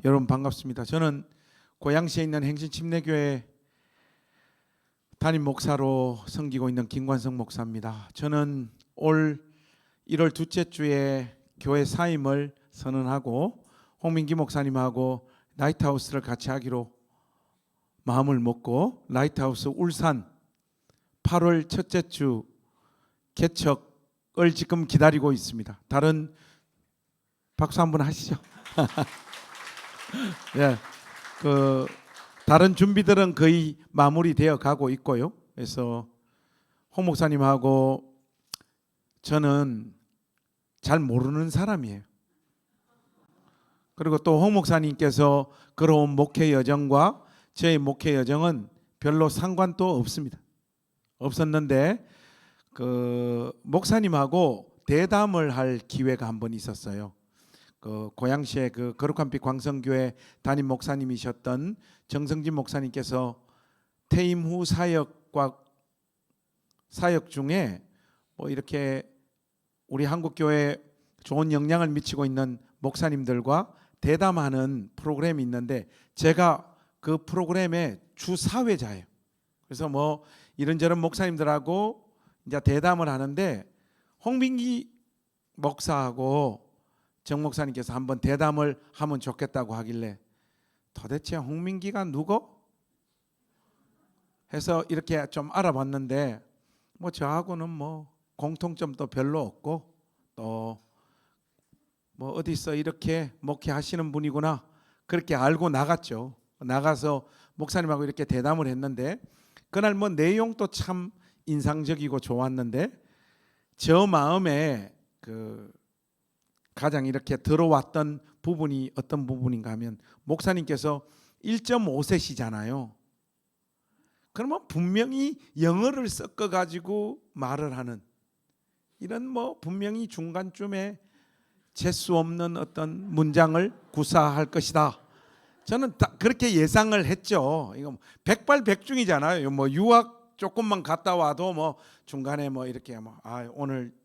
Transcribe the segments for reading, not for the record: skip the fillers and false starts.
여러분 반갑습니다. 저는 고양시에 있는 행신침례교회 담임 목사로 섬기고 있는 김관성 목사입니다. 저는 올 1월 둘째 주에 교회 사임을 선언하고 홍민기 목사님하고 라이트하우스를 같이 하기로 마음을 먹고 라이트하우스 울산 8월 첫째 주 개척을 지금 기다리고 있습니다. 다른 박수 한번 하시죠. 예, 다른 준비들은 거의 마무리되어 가고 있고요. 그래서 홍 목사님하고 저는 잘 모르는 사람이에요. 그리고 또 홍 목사님께서 걸어온 목회 여정과 저의 목회 여정은 별로 상관도 없습니다. 없었는데 목사님하고 대담을 할 기회가 한 번 있었어요. 고양시의 거룩한 빛 광성교회 담임 목사님이셨던 정성진 목사님께서 퇴임 후 사역 중에 이렇게 우리 한국 교회에 좋은 영향을 미치고 있는 목사님들과 대담하는 프로그램이 있는데 제가 그 프로그램의 주 사회자예요. 그래서 이런저런 목사님들하고 이제 대담을 하는데 홍민기 목사하고 정 목사님께서 한번 대담을 하면 좋겠다고 하길래 도대체 홍민기가 누구? 해서 이렇게 좀 알아봤는데 저하고는 공통점도 별로 없고 또 어디서 이렇게 목회하시는 분이구나 그렇게 알고 나갔죠. 나가서 목사님하고 이렇게 대담을 했는데 그날 내용도 참 인상적이고 좋았는데 저 마음에 가장 이렇게 들어왔던 부분이 어떤 부분인가 하면 목사님께서 1.5세시잖아요. 그러면 분명히 영어를 섞어 가지고 말을 하는 이런 분명히 중간쯤에 재수 없는 어떤 문장을 구사할 것이다. 저는 그렇게 예상을 했죠. 이거 백발백중이잖아요. 유학 조금만 갔다 와도 중간에 이렇게 오늘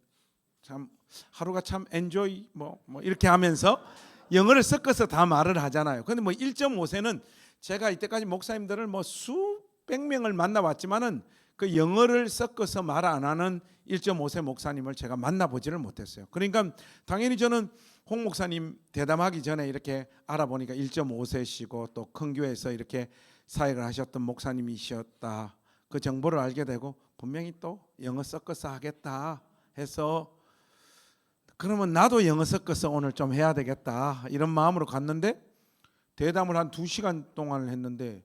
참 하루가 참 엔조이 이렇게 하면서 영어를 섞어서 다 말을 하잖아요. 근데 1.5세는 제가 이때까지 목사님들을 수백 명을 만나봤지만은 그 영어를 섞어서 말 안 하는 1.5세 목사님을 제가 만나보지를 못했어요. 그러니까 당연히 저는 홍 목사님 대담하기 전에 이렇게 알아보니까 1.5세시고 또 큰 교회에서 이렇게 사역을 하셨던 목사님이셨다. 그 정보를 알게 되고 분명히 또 영어 섞어서 하겠다 해서 그러면 나도 영어 섞어서 오늘 좀 해야 되겠다 이런 마음으로 갔는데 대담을 한 2시간 동안 했는데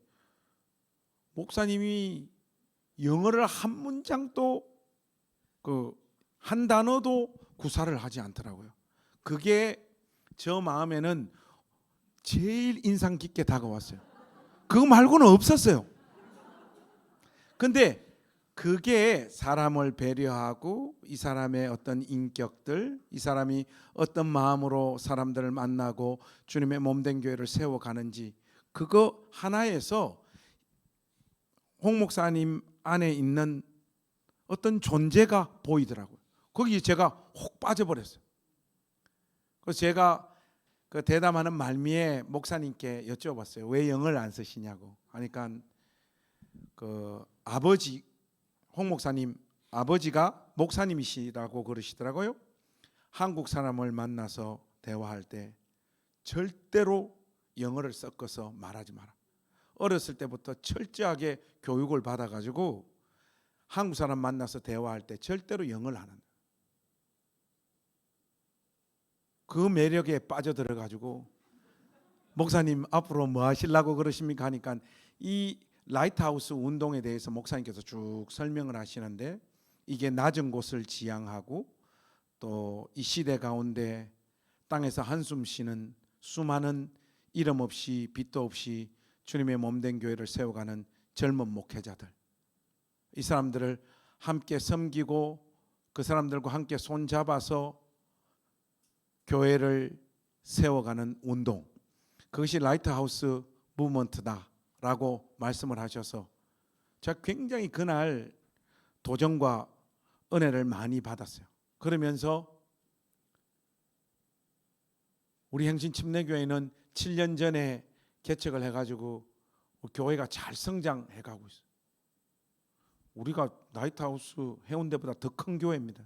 목사님이 영어를 한 문장도 한 단어도 구사를 하지 않더라고요. 그게 저 마음에는 제일 인상 깊게 다가왔어요. 그거 말고는 없었어요. 근데 그게 사람을 배려하고 이 사람의 어떤 인격들, 이 사람이 어떤 마음으로 사람들을 만나고 주님의 몸된 교회를 세워가는지 그거 하나에서 홍 목사님 안에 있는 어떤 존재가 보이더라고요. 거기 제가 혹 빠져버렸어요. 그래서 제가 그 대담하는 말미에 목사님께 여쭤봤어요. 왜 영어를 안 쓰시냐고. 하니까 아버지 홍 목사님 아버지가 목사님이시라고 그러시더라고요. 한국 사람을 만나서 대화할 때 절대로 영어를 섞어서 말하지 마라. 어렸을 때부터 철저하게 교육을 받아가지고 한국 사람 만나서 대화할 때 절대로 영어를 안 한다. 그 매력에 빠져들어가지고 목사님 앞으로 뭐 하시려고 그러십니까 하니까 이 라이트하우스 운동에 대해서 목사님께서 쭉 설명을 하시는데 이게 낮은 곳을 지향하고 또 이 시대 가운데 땅에서 한숨 쉬는 수많은 이름 없이 빛도 없이 주님의 몸된 교회를 세워가는 젊은 목회자들, 이 사람들을 함께 섬기고 그 사람들과 함께 손잡아서 교회를 세워가는 운동, 그것이 라이트하우스 무브먼트다라고 말씀을 하셔서 제가 굉장히 그날 도전과 은혜를 많이 받았어요. 그러면서 우리 행신침례교회는 7년 전에 개척을 해가지고 교회가 잘 성장해가고 있어요. 우리가 라이트하우스 해운대보다 더 큰 교회입니다.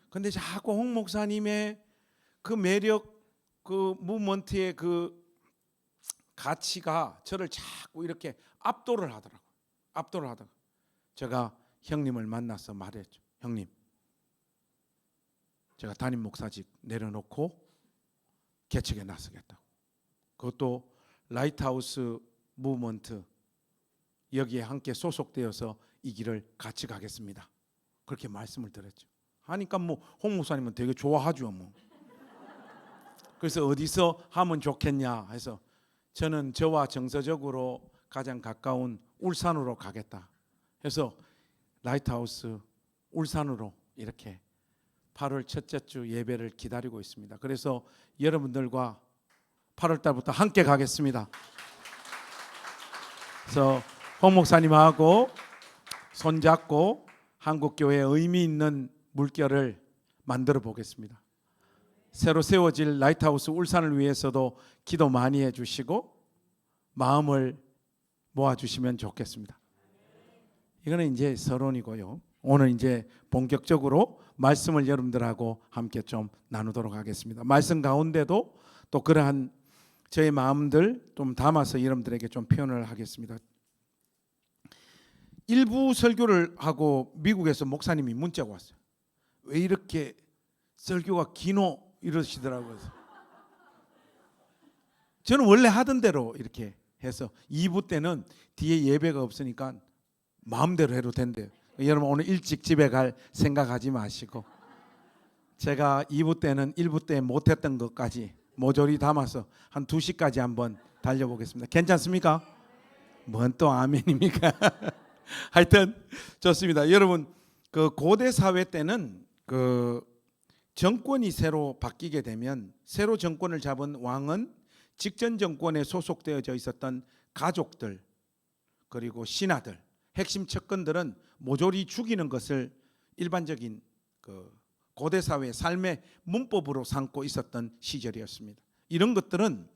그런데 자꾸 홍 목사님의 그 매력, 그 무브먼트의 그 가치가 저를 자꾸 이렇게 압도를 하더라고요. 제가 형님을 만나서 말했죠. 형님, 제가 담임 목사직 내려놓고 개척에 나서겠다고. 그것도 라이트하우스 무브먼트 여기에 함께 소속되어서 이 길을 같이 가겠습니다. 그렇게 말씀을 드렸죠. 하니까 뭐 홍 목사님은 되게 좋아하죠. 뭐. 그래서 어디서 하면 좋겠냐 해서 저는 저와 정서적으로 가장 가까운 울산으로 가겠다 해서 라이트하우스 울산으로 이렇게 8월 첫째 주 예배를 기다리고 있습니다. 그래서 여러분들과 8월 달부터 함께 가겠습니다. 그래서 홍 목사님하고 손잡고 한국교회에 의미 있는 물결을 만들어 보겠습니다. 새로 세워질 라이트하우스 울산을 위해서도 기도 많이 해주시고 마음을 모아주시면 좋겠습니다. 이거는 이제 서론이고요. 오늘 이제 본격적으로 말씀을 여러분들하고 함께 좀 나누도록 하겠습니다. 말씀 가운데도 또 그러한 저의 마음들 좀 담아서 여러분들에게 좀 표현을 하겠습니다. 일부 설교를 하고 미국에서 목사님이 문자가 왔어요. 왜 이렇게 설교가 기노 이러시더라고요. 저는 원래 하던 대로 이렇게 해서 2부 때는 뒤에 예배가 없으니까 마음대로 해도 된대요. 여러분 오늘 일찍 집에 갈 생각하지 마시고 제가 2부 때는 1부 때 못했던 것까지 모조리 담아서 한 2시까지 한번 달려보겠습니다. 괜찮습니까? 뭔 또 아멘입니까? 하여튼 좋습니다. 여러분 그 고대 사회 때는 그 정권이 새로 바뀌게 되면 새로 정권을 잡은 왕은 직전 정권에 소속되어져 있었던 가족들 그리고 신하들 핵심 측근들은 모조리 죽이는 것을 일반적인 그 고대 사회의 삶의 문법으로 삼고 있었던 시절이었습니다. 이런 것들은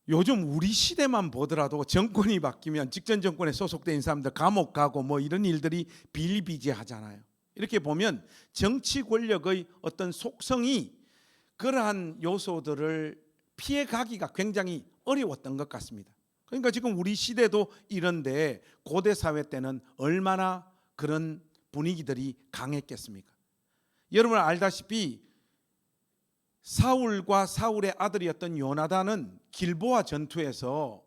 요즘 우리 시대만 보더라도 정권이 바뀌면 직전 정권에 소속된 사람들 감옥 가고 뭐 이런 일들이 비일비재하잖아요. 이렇게 보면 정치 권력의 어떤 속성이 그러한 요소들을 피해가기가 굉장히 어려웠던 것 같습니다. 그러니까 지금 우리 시대도 이런데 고대 사회 때는 얼마나 그런 분위기들이 강했겠습니까? 여러분 알다시피 사울과 사울의 아들이었던 요나단은 길보아 전투에서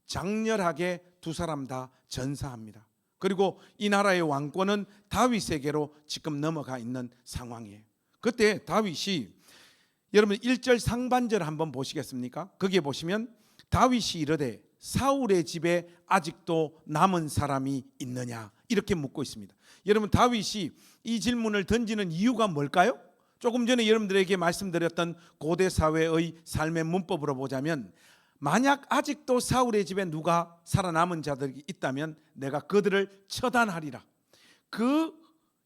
장렬하게 두 사람 다 전사합니다. 그리고 이 나라의 왕권은 다윗에게로 지금 넘어가 있는 상황이에요. 그때 다윗이 여러분 1절 상반절 한번 보시겠습니까? 거기에 보시면 다윗이 이르되 사울의 집에 아직도 남은 사람이 있느냐 이렇게 묻고 있습니다. 여러분 다윗이 이 질문을 던지는 이유가 뭘까요? 조금 전에 여러분들에게 말씀드렸던 고대 사회의 삶의 문법으로 보자면 만약 아직도 사울의 집에 누가 살아남은 자들이 있다면 내가 그들을 처단하리라. 그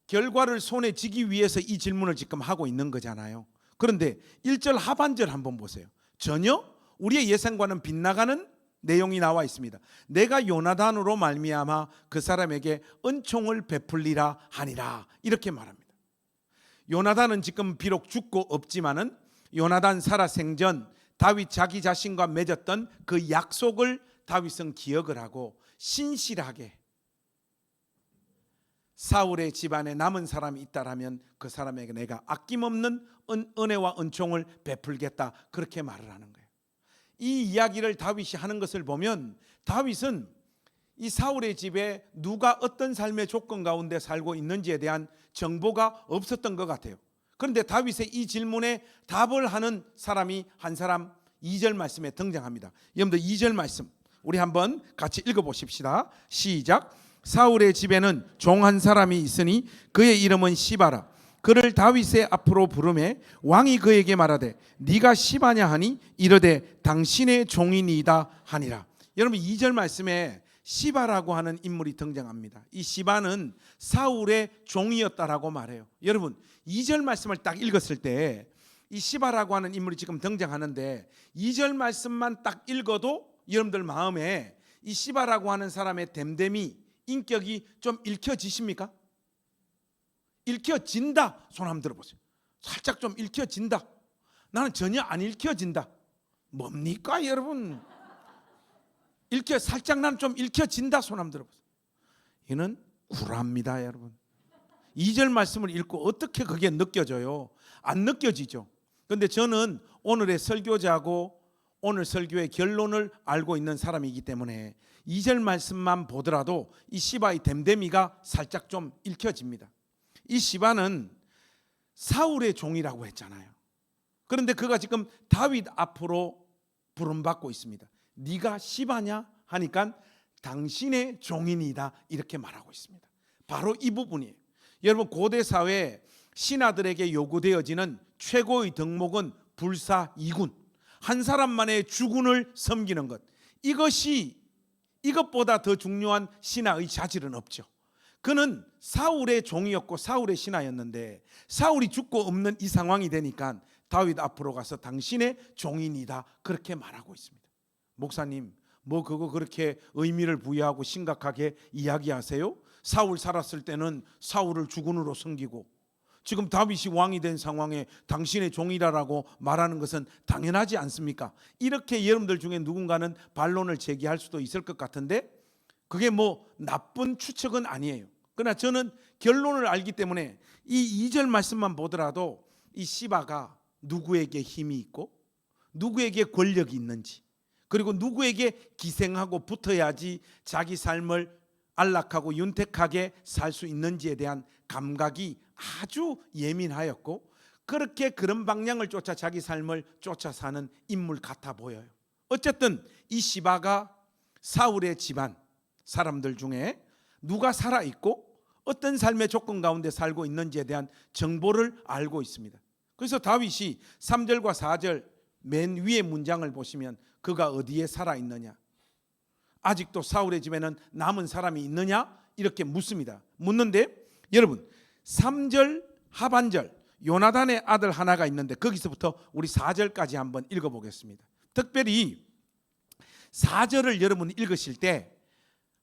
결과를 손에 쥐기 위해서 이 질문을 지금 하고 있는 거잖아요. 그런데 1절 하반절 한번 보세요. 전혀 우리의 예상과는 빗나가는 내용이 나와 있습니다. 내가 요나단으로 말미암아 그 사람에게 은총을 베풀리라 하니라 이렇게 말합니다. 요나단은 지금 비록 죽고 없지만은 요나단 살아 생전 다윗 자기 자신과 맺었던 그 약속을 다윗은 기억을 하고 신실하게 사울의 집안에 남은 사람이 있다라면 그 사람에게 내가 아낌없는 은혜와 은총을 베풀겠다 그렇게 말을 하는 거예요. 이 이야기를 다윗이 하는 것을 보면 다윗은 이 사울의 집에 누가 어떤 삶의 조건 가운데 살고 있는지에 대한 정보가 없었던 것 같아요. 그런데 다윗의 이 질문에 답을 하는 사람이 한 사람 2절 말씀에 등장합니다. 여러분들 2절 말씀 우리 한번 같이 읽어보십시다. 시작. 사울의 집에는 종 한 사람이 있으니 그의 이름은 시바라. 그를 다윗의 앞으로 부르매 왕이 그에게 말하되 네가 시바냐 하니 이르되 당신의 종이니이다 하니라. 여러분 2절 말씀에 시바라고 하는 인물이 등장합니다. 이 시바는 사울의 종이었다라고 말해요. 여러분 2절 말씀을 딱 읽었을 때 이 시바라고 하는 인물이 지금 등장하는데 2절 말씀만 딱 읽어도 여러분들 마음에 이 시바라고 하는 사람의 됨됨이 인격이 좀 읽혀지십니까? 읽혀진다. 손 한번 들어보세요. 살짝 좀 읽혀진다. 나는 전혀 안 읽혀진다. 뭡니까 여러분? 살짝 나는 좀 읽혀진다. 손 한번 들어보세요. 이는 구라입니다 여러분. 2절 말씀을 읽고 어떻게 그게 느껴져요? 안 느껴지죠. 그런데 저는 오늘의 설교자고 오늘 설교의 결론을 알고 있는 사람이기 때문에 2절 말씀만 보더라도 이 시바의 됨됨이가 살짝 좀 읽혀집니다. 이 시바는 사울의 종이라고 했잖아요. 그런데 그가 지금 다윗 앞으로 부름받고 있습니다. 네가 시바냐 하니까 당신의 종이니다 이렇게 말하고 있습니다. 바로 이 부분이에요. 여러분 고대 사회에 신하들에게 요구되어지는 최고의 덕목은 불사 2군, 한 사람만의 주군을 섬기는 것. 이것보다 더 중요한 신하의 자질은 없죠. 그는 사울의 종이었고 사울의 신하였는데 사울이 죽고 없는 이 상황이 되니까 다윗 앞으로 가서 당신의 종이니다 그렇게 말하고 있습니다. 목사님 뭐 그거 그렇게 의미를 부여하고 심각하게 이야기하세요? 사울 살았을 때는 사울을 주군으로 섬기고 지금 다윗이 왕이 된 상황에 당신의 종이라고 말하는 것은 당연하지 않습니까? 이렇게 여러분들 중에 누군가는 반론을 제기할 수도 있을 것 같은데 그게 뭐 나쁜 추측은 아니에요. 그러나 저는 결론을 알기 때문에 이 2절 말씀만 보더라도 이 시바가 누구에게 힘이 있고 누구에게 권력이 있는지 그리고 누구에게 기생하고 붙어야지 자기 삶을 안락하고 윤택하게 살 수 있는지에 대한 감각이 아주 예민하였고 그렇게 그런 방향을 쫓아 자기 삶을 쫓아 사는 인물 같아 보여요. 어쨌든 이 시바가 사울의 집안 사람들 중에 누가 살아있고 어떤 삶의 조건 가운데 살고 있는지에 대한 정보를 알고 있습니다. 그래서 다윗이 3절과 4절 맨 위의 문장을 보시면 그가 어디에 살아있느냐, 아직도 사울의 집에는 남은 사람이 있느냐 이렇게 묻습니다. 묻는데 여러분 3절 하반절 요나단의 아들 하나가 있는데 거기서부터 우리 4절까지 한번 읽어보겠습니다. 특별히 4절을 여러분 읽으실 때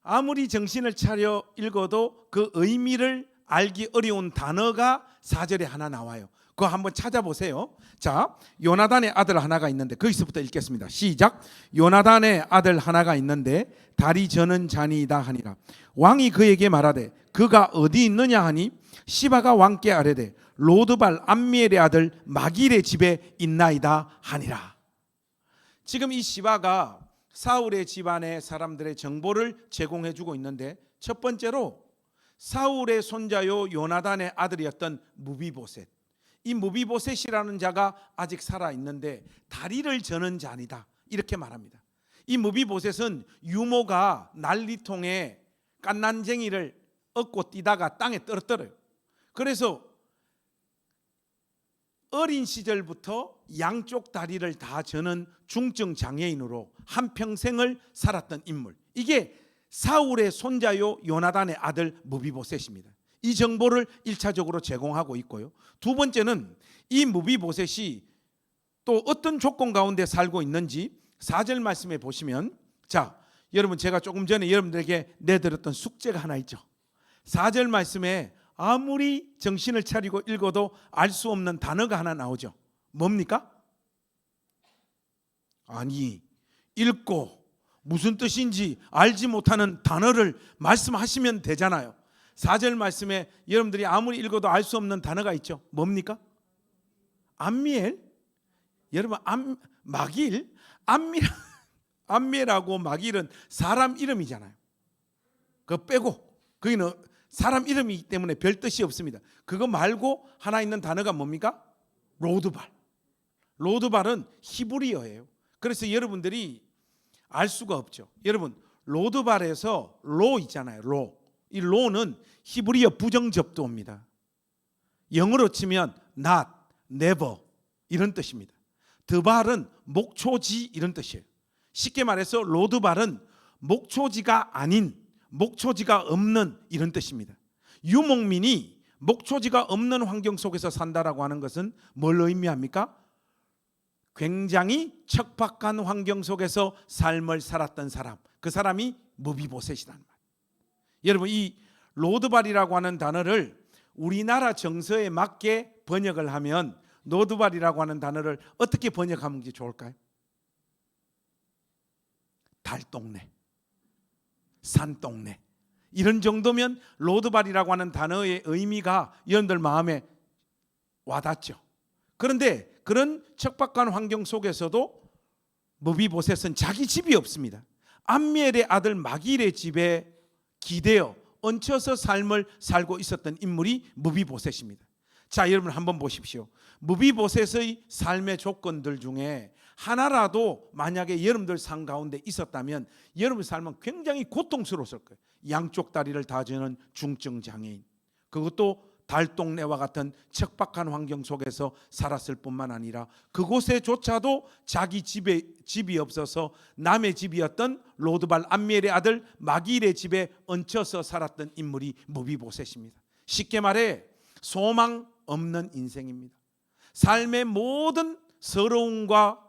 아무리 정신을 차려 읽어도 그 의미를 알기 어려운 단어가 4절에 하나 나와요. 그거 한번 찾아보세요. 자, 요나단의 아들 하나가 있는데 거기서부터 읽겠습니다. 시작. 요나단의 아들 하나가 있는데 다리 저는 자니이다 하니라. 왕이 그에게 말하되 그가 어디 있느냐 하니 시바가 왕께 아뢰되 로드발 암미엘의 아들 마길의 집에 있나이다 하니라. 지금 이 시바가 사울의 집안의 사람들의 정보를 제공해주고 있는데 첫 번째로 사울의 손자요 요나단의 아들이었던 무비보셋, 이 무비보셋이라는 자가 아직 살아있는데 다리를 저는 자니다 이렇게 말합니다. 이 무비보셋은 유모가 난리통에 깐난쟁이를 얻고 뛰다가 땅에 떨어뜨려요. 그래서 어린 시절부터 양쪽 다리를 다 저는 중증 장애인으로 한평생을 살았던 인물, 이게 사울의 손자요 요나단의 아들 무비보셋입니다. 이 정보를 1차적으로 제공하고 있고요. 두 번째는 이 무비보셋이 또 어떤 조건 가운데 살고 있는지 4절 말씀에 보시면, 자 여러분 제가 조금 전에 여러분들에게 내드렸던 숙제가 하나 있죠. 4절 말씀에 아무리 정신을 차리고 읽어도 알 수 없는 단어가 하나 나오죠. 뭡니까? 아니 읽고 무슨 뜻인지 알지 못하는 단어를 말씀하시면 되잖아요. 4절 말씀에 여러분들이 아무리 읽어도 알 수 없는 단어가 있죠. 뭡니까? 암미엘? 여러분 마길? 암미엘하고 마길은 사람 이름이잖아요. 그거 빼고 거기는 사람 이름이기 때문에 별 뜻이 없습니다. 그거 말고 하나 있는 단어가 뭡니까? 로드발. 로드발은 히브리어예요. 그래서 여러분들이 알 수가 없죠. 여러분 로드발에서 로 있잖아요. 로. 이 로는 히브리어 부정접두어입니다. 영어로 치면 not, never 이런 뜻입니다. 드발은 목초지 이런 뜻이에요. 쉽게 말해서 로드발은 목초지가 아닌, 목초지가 없는 이런 뜻입니다. 유목민이 목초지가 없는 환경 속에서 산다라고 하는 것은 뭘 의미합니까? 굉장히 척박한 환경 속에서 삶을 살았던 사람, 그 사람이 무비보셋이라는 말. 여러분, 이 로드발이라고 하는 단어를 우리나라 정서에 맞게 번역을 하면 로드발이라고 하는 단어를 어떻게 번역하면 좋을까요? 달동네, 산동네, 이런 정도면 로드발이라고 하는 단어의 의미가 여러분들 마음에 와닿죠. 그런데 그런 척박한 환경 속에서도 무비보셋은 자기 집이 없습니다. 암미엘의 아들 마길의 집에 기대어 얹혀서 삶을 살고 있었던 인물이 무비보셋입니다. 자, 여러분 한번 보십시오. 무비보셋의 삶의 조건들 중에 하나라도 만약에 여러분들 삶 가운데 있었다면 여러분 삶은 굉장히 고통스러웠을 거예요. 양쪽 다리를 다 저는 중증 장애인, 그것도 달동네와 같은 척박한 환경 속에서 살았을 뿐만 아니라 그곳에조차도 자기 집이 없어서 남의 집이었던 로드발 암미엘의 아들 마길의 집에 얹혀서 살았던 인물이 무비보셋입니다. 쉽게 말해 소망 없는 인생입니다. 삶의 모든 서러움과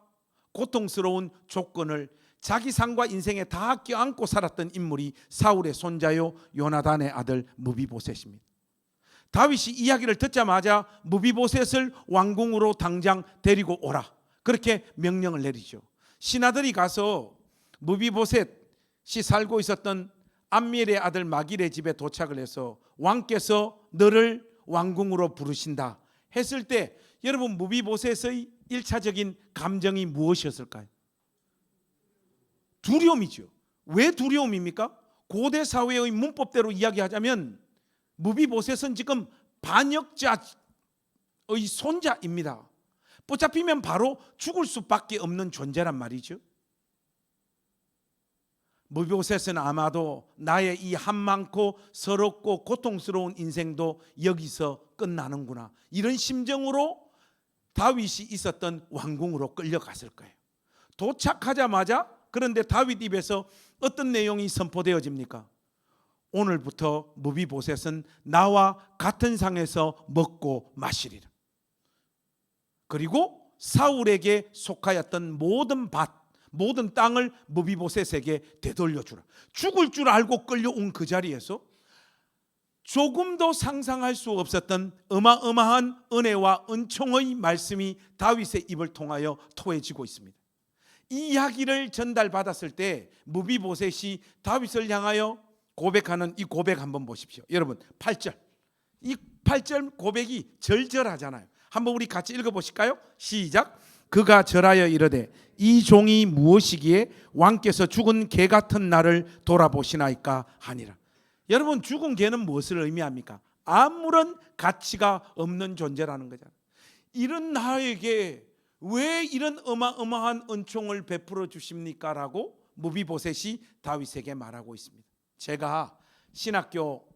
고통스러운 조건을 자기 삶과 인생에 다 껴안고 살았던 인물이 사울의 손자요 요나단의 아들 무비보셋입니다. 다윗이 이야기를 듣자마자 무비보셋을 왕궁으로 당장 데리고 오라, 그렇게 명령을 내리죠. 신하들이 가서 무비보셋이 살고 있었던 암미엘의 아들 마길의 집에 도착을 해서 왕께서 너를 왕궁으로 부르신다 했을 때 여러분 무비보셋의 1차적인 감정이 무엇이었을까요? 두려움이죠. 왜 두려움입니까? 고대 사회의 문법대로 이야기하자면 무비보셋은 지금 반역자의 손자입니다. 붙잡히면 바로 죽을 수밖에 없는 존재란 말이죠. 무비보셋은 아마도 나의 이 한많고 서럽고 고통스러운 인생도 여기서 끝나는구나, 이런 심정으로 다윗이 있었던 왕궁으로 끌려갔을 거예요. 도착하자마자 그런데 다윗 입에서 어떤 내용이 선포되어집니까? 오늘부터 무비보셋은 나와 같은 상에서 먹고 마시리라. 그리고 사울에게 속하였던 모든 밭, 모든 땅을 무비보셋에게 되돌려주라. 죽을 줄 알고 끌려온 그 자리에서 조금도 상상할 수 없었던 어마어마한 은혜와 은총의 말씀이 다윗의 입을 통하여 토해지고 있습니다. 이 이야기를 전달받았을 때 무비보셋이 다윗을 향하여 고백하는 이 고백 한번 보십시오. 여러분 8절, 이 8절 고백이 절절하잖아요. 한번 우리 같이 읽어보실까요? 시작. 그가 절하여 이르되 이 종이 무엇이기에 왕께서 죽은 개 같은 나를 돌아보시나이까 하니라. 여러분 죽은 개는 무엇을 의미합니까? 아무런 가치가 없는 존재라는 거잖아요. 이런 나에게 왜 이런 어마어마한 은총을 베풀어 주십니까? 라고 무비보셋이 다윗에게 말하고 있습니다. 제가 신학교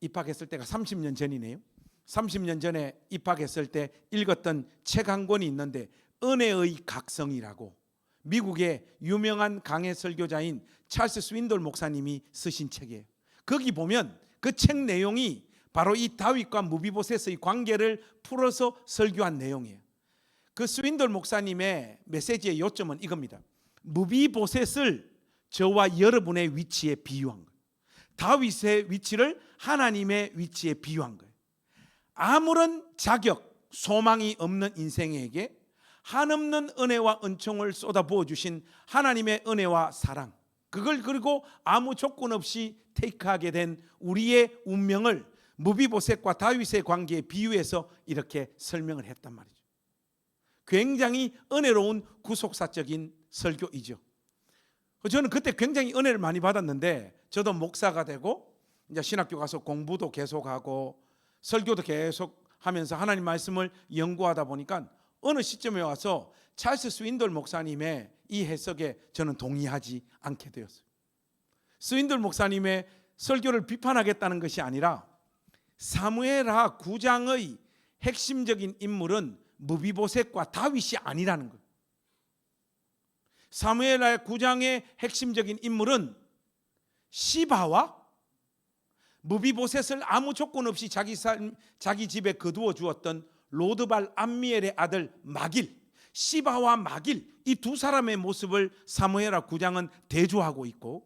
입학했을 때가 30년 전이네요. 30년 전에 입학했을 때 읽었던 책 한 권이 있는데 은혜의 각성이라고 미국의 유명한 강해 설교자인 찰스 스윈돌 목사님이 쓰신 책이에요. 거기 보면 그 책 내용이 바로 이 다윗과 무비보셋의 관계를 풀어서 설교한 내용이에요. 그 스윈돌 목사님의 메시지의 요점은 이겁니다. 무비보셋을 저와 여러분의 위치에 비유한 거예요. 다윗의 위치를 하나님의 위치에 비유한 거예요. 아무런 자격, 소망이 없는 인생에게 한없는 은혜와 은총을 쏟아부어 주신 하나님의 은혜와 사랑, 그걸 그리고 아무 조건 없이 테이크하게 된 우리의 운명을 무비보셋과 다윗의 관계에 비유해서 이렇게 설명을 했단 말이죠. 굉장히 은혜로운 구속사적인 설교이죠. 저는 그때 굉장히 은혜를 많이 받았는데 저도 목사가 되고 이제 신학교 가서 공부도 계속하고 설교도 계속 하면서 하나님 말씀을 연구하다 보니까 어느 시점에 와서 찰스 스윈돌 목사님의 이 해석에 저는 동의하지 않게 되었어요. 스윈돌 목사님의 설교를 비판하겠다는 것이 아니라 사무엘하 9장의 핵심적인 인물은 무비보셋과 다윗이 아니라는 거예요. 사무엘하 9장의 핵심적인 인물은 시바와 무비보셋을 아무 조건 없이 자기 집에 거두어 주었던 로드발 암미엘의 아들 마길, 시바와 마길, 이 두 사람의 모습을 사무엘하 9장은 대조하고 있고,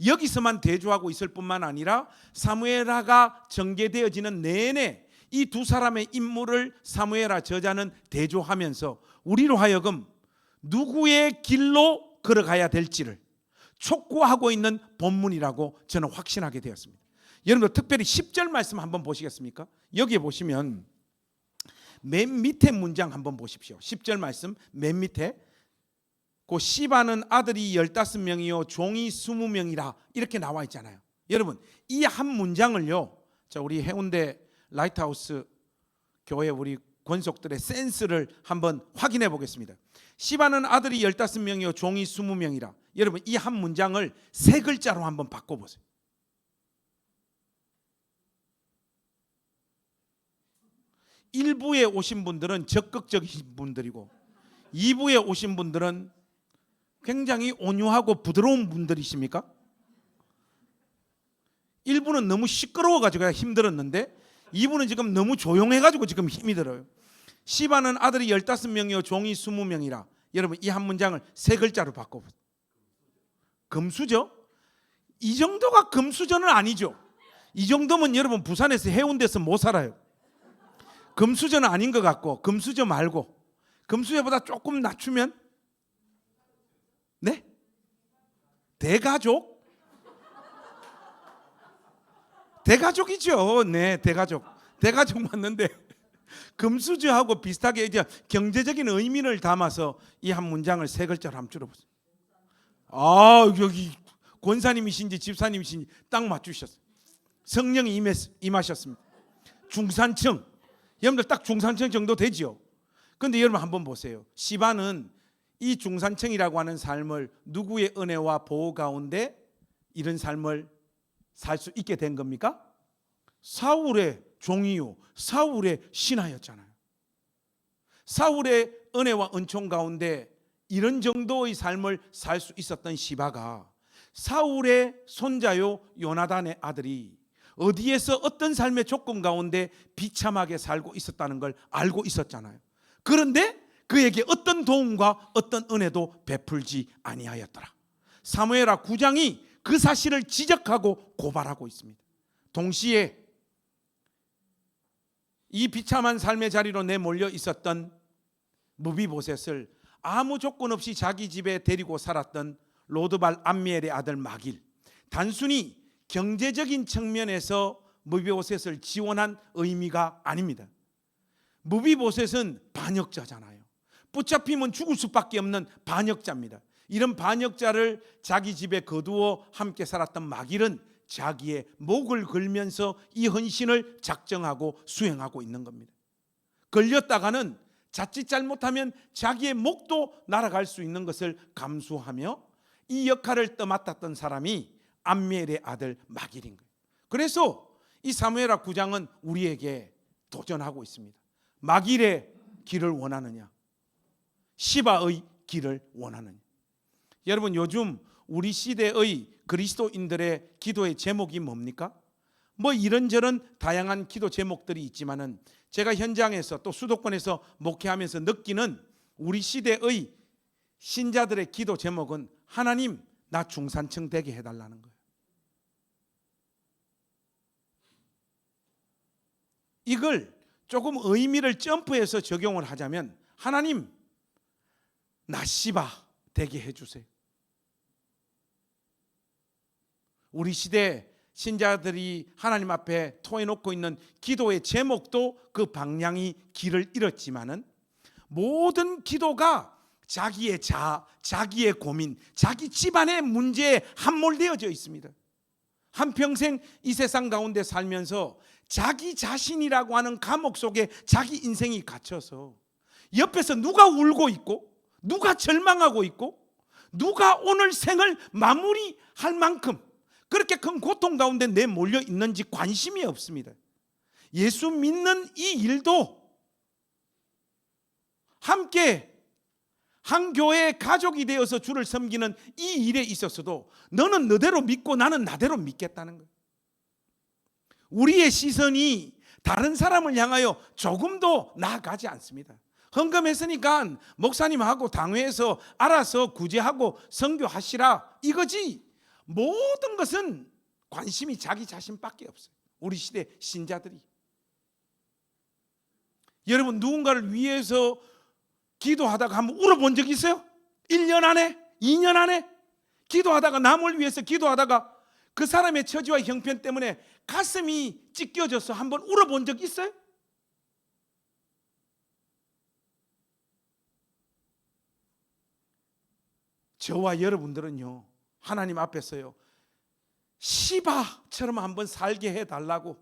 여기서만 대조하고 있을 뿐만 아니라 사무엘하가 전개되어지는 내내 이 두 사람의 인물을 사무엘하 저자는 대조하면서 우리로 하여금 누구의 길로 걸어가야 될지를 촉구하고 있는 본문이라고 저는 확신하게 되었습니다. 여러분들 특별히 10절 말씀 한번 보시겠습니까? 여기에 보시면 맨 밑에 문장 한번 보십시오. 10절 말씀 맨 밑에 그 시바는 아들이 15명이요 종이 20명이라 이렇게 나와 있잖아요. 여러분 이 한 문장을요, 자 우리 해운대 라이트하우스 교회 우리 권속들의 센스를 한번 확인해 보겠습니다. 시바는 아들이 15명이요 종이 20명이라. 여러분 이 한 문장을 세 글자로 한번 바꿔보세요. 일부에 오신 분들은 적극적인 분들이고 2부에 오신 분들은 굉장히 온유하고 부드러운 분들이십니까? 1부는 너무 시끄러워가지고 힘들었는데 2부는 지금 너무 조용해가지고 지금 힘이 들어요. 시바는 아들이 15명이요 종이 20명이라. 여러분 이 한 문장을 세 글자로 바꿔보세요. 금수저? 이 정도가 금수저는 아니죠. 이 정도면 여러분 부산에서 해운대에서 못 살아요. 금수저는 아닌 것 같고, 금수저 말고 금수저보다 조금 낮추면 네? 대가족? 대가족이죠. 네, 대가족. 대가족 맞는데 금수저하고 비슷하게 이제 경제적인 의미를 담아서 이 한 문장을 세 글자로 한번 줄여보세요. 아, 여기 권사님이신지 집사님이신지 딱 맞추셨어요. 성령이 임하셨습니다. 중산층. 여러분들 딱 중산층 정도 되지요. 그런데 여러분 한번 보세요. 시바는 이 중산층이라고 하는 삶을 누구의 은혜와 보호 가운데 이런 삶을 살 수 있게 된 겁니까? 사울의 종이요 사울의 신하였잖아요. 사울의 은혜와 은총 가운데 이런 정도의 삶을 살 수 있었던 시바가 사울의 손자요 요나단의 아들이 어디에서 어떤 삶의 조건 가운데 비참하게 살고 있었다는 걸 알고 있었잖아요. 그런데 그에게 어떤 도움과 어떤 은혜도 베풀지 아니하였더라. 사무엘하 9장이 그 사실을 지적하고 고발하고 있습니다. 동시에 이 비참한 삶의 자리로 내몰려 있었던 무비보셋을 아무 조건 없이 자기 집에 데리고 살았던 로드발 암미엘의 아들 마길, 단순히 경제적인 측면에서 무비보셋을 지원한 의미가 아닙니다. 무비보셋은 반역자잖아요. 붙잡히면 죽을 수밖에 없는 반역자입니다. 이런 반역자를 자기 집에 거두어 함께 살았던 마길은 자기의 목을 걸면서 이 헌신을 작정하고 수행하고 있는 겁니다. 걸렸다가는 자칫 잘못하면 자기의 목도 날아갈 수 있는 것을 감수하며 이 역할을 떠맡았던 사람이 암미엘의 아들 마길인 거예요. 그래서 이 사무엘하 9장은 우리에게 도전하고 있습니다. 마길의 길을 원하느냐, 시바의 길을 원하느냐. 여러분 요즘 우리 시대의 그리스도인들의 기도의 제목이 뭡니까? 뭐 이런저런 다양한 기도 제목들이 있지만은 제가 현장에서 또 수도권에서 목회하면서 느끼는 우리 시대의 신자들의 기도 제목은 하나님 나 중산층 되게 해달라는 거예요. 이걸 조금 의미를 점프해서 적용을 하자면 하나님 나 시바 되게 해주세요. 우리 시대 신자들이 하나님 앞에 토해놓고 있는 기도의 제목도 그 방향이 길을 잃었지만은 모든 기도가 자기의 자아, 자기의 고민, 자기 집안의 문제에 함몰되어져 있습니다. 한평생 이 세상 가운데 살면서 자기 자신이라고 하는 감옥 속에 자기 인생이 갇혀서 옆에서 누가 울고 있고 누가 절망하고 있고 누가 오늘 생을 마무리할 만큼 그렇게 큰 고통 가운데 내몰려 있는지 관심이 없습니다. 예수 믿는 이 일도 함께 한 교회의 가족이 되어서 주를 섬기는 이 일에 있어서도 너는 너대로 믿고 나는 나대로 믿겠다는 거예요. 우리의 시선이 다른 사람을 향하여 조금도 나아가지 않습니다. 헌금했으니까 목사님하고 당회에서 알아서 구제하고 선교하시라 이거지. 모든 것은 관심이 자기 자신밖에 없어요. 우리 시대 신자들이. 여러분 누군가를 위해서 기도하다가 한번 울어본 적 있어요? 1년 안에? 2년 안에? 기도하다가 남을 위해서 기도하다가 그 사람의 처지와 형편 때문에 가슴이 찢겨져서 한번 울어본 적 있어요? 저와 여러분들은요, 하나님 앞에서요, 시바처럼 한번 살게 해달라고,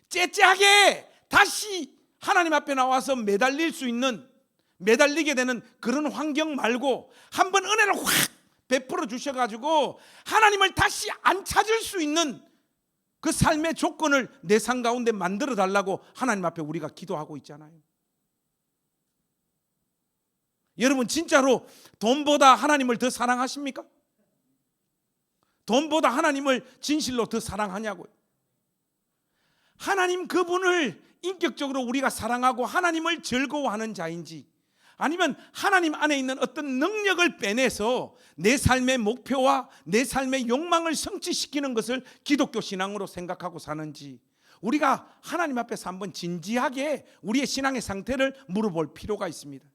째째하게 다시 하나님 앞에 나와서 매달리게 되는 그런 환경 말고 한번 은혜를 확 베풀어 주셔가지고 하나님을 다시 안 찾을 수 있는 그 삶의 조건을 내 삶 가운데 만들어 달라고 하나님 앞에 우리가 기도하고 있잖아요. 여러분 진짜로 돈보다 하나님을 더 사랑하십니까? 돈보다 하나님을 진실로 더 사랑하냐고요. 하나님 그분을 인격적으로 우리가 사랑하고 하나님을 즐거워하는 자인지, 아니면 하나님 안에 있는 어떤 능력을 빼내서 내 삶의 목표와 내 삶의 욕망을 성취시키는 것을 기독교 신앙으로 생각하고 사는지, 우리가 하나님 앞에서 한번 진지하게 우리의 신앙의 상태를 물어볼 필요가 있습니다.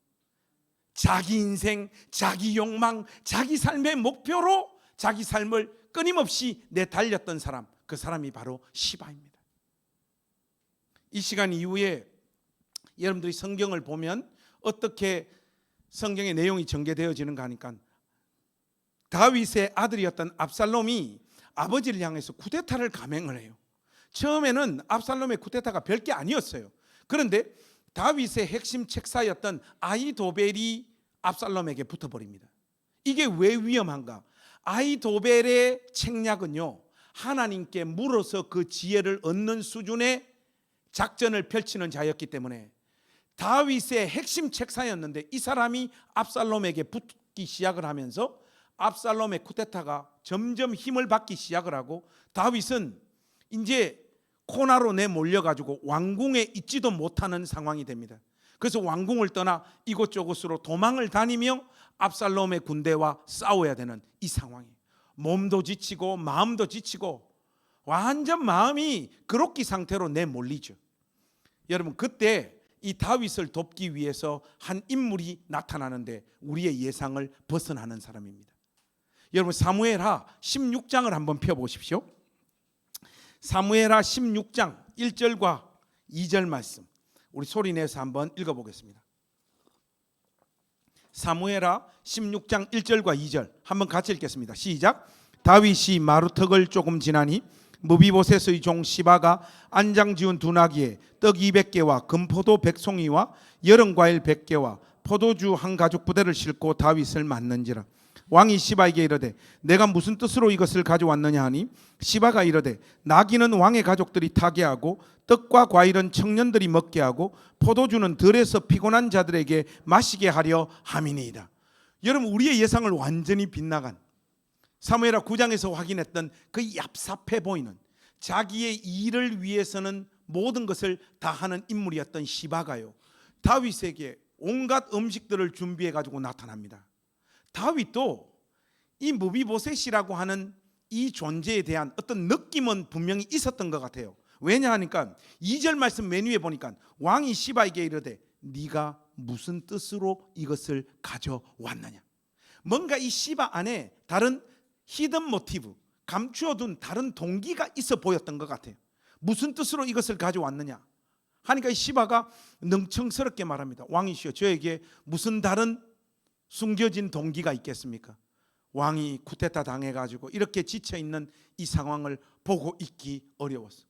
자기 인생, 자기 욕망, 자기 삶의 목표로 자기 삶을 끊임없이 내달렸던 사람, 그 사람이 바로 시바입니다. 이 시간 이후에 여러분들이 성경을 보면 어떻게 성경의 내용이 전개되어지는가 하니까, 다윗의 아들이었던 압살롬이 아버지를 향해서 쿠데타를 감행을 해요. 처음에는 압살롬의 쿠데타가 별게 아니었어요. 그런데 다윗의 핵심 책사였던 아히도벨이 압살롬에게 붙어버립니다. 이게 왜 위험한가? 아히도벨의 책략은요, 하나님께 물어서 그 지혜를 얻는 수준의 작전을 펼치는 자였기 때문에 다윗의 핵심 책사였는데, 이 사람이 압살롬에게 붙기 시작을 하면서 압살롬의 쿠데타가 점점 힘을 받기 시작을 하고, 다윗은 이제 코나로 내몰려가지고 왕궁에 있지도 못하는 상황이 됩니다. 그래서 왕궁을 떠나 이곳저곳으로 도망을 다니며 압살롬의 군대와 싸워야 되는 이 상황이에요. 몸도 지치고 마음도 지치고 완전 마음이 그렇기 상태로 내몰리죠. 여러분 그때 이 다윗을 돕기 위해서 한 인물이 나타나는데 우리의 예상을 벗어나는 사람입니다. 여러분 사무엘하 16장을 한번 펴보십시오. 사무엘하 16장 1절과 2절 말씀 우리 소리내서 한번 읽어보겠습니다. 사무엘하 16장 1절과 2절 한번 같이 읽겠습니다. 시작. 다윗이 마루턱을 조금 지나니 무비보셋의 종 시바가 안장 지은 두나기에 떡 200개와 금포도 100송이와 여름 과일 100개와 포도주 한 가죽 부대를 싣고 다윗을 맞는지라. 왕이 시바에게 이르되 내가 무슨 뜻으로 이것을 가져왔느냐 하니, 시바가 이르되 나귀는 왕의 가족들이 타게 하고 떡과 과일은 청년들이 먹게 하고 포도주는 들에서 피곤한 자들에게 마시게 하려 함이니이다. 여러분 우리의 예상을 완전히 빗나간, 사무엘하 9장에서 확인했던 그 얍삽해 보이는, 자기의 일을 위해서는 모든 것을 다하는 인물이었던 시바가요, 다윗에게 온갖 음식들을 준비해 가지고 나타납니다. 다윗도 이 무비보셋이라고 하는 이 존재에 대한 어떤 느낌은 분명히 있었던 것 같아요. 왜냐하니까 2절 말씀 맨 위에 보니까 왕이 시바에게 이르되 네가 무슨 뜻으로 이것을 가져왔느냐. 뭔가 이 시바 안에 다른 히든 모티브, 감추어둔 다른 동기가 있어 보였던 것 같아요. 무슨 뜻으로 이것을 가져왔느냐 하니까 이 시바가 능청스럽게 말합니다. 왕이시여, 저에게 무슨 다른 숨겨진 동기가 있겠습니까? 왕이 쿠데타 당해가지고 이렇게 지쳐있는 이 상황을 보고 있기 어려웠어.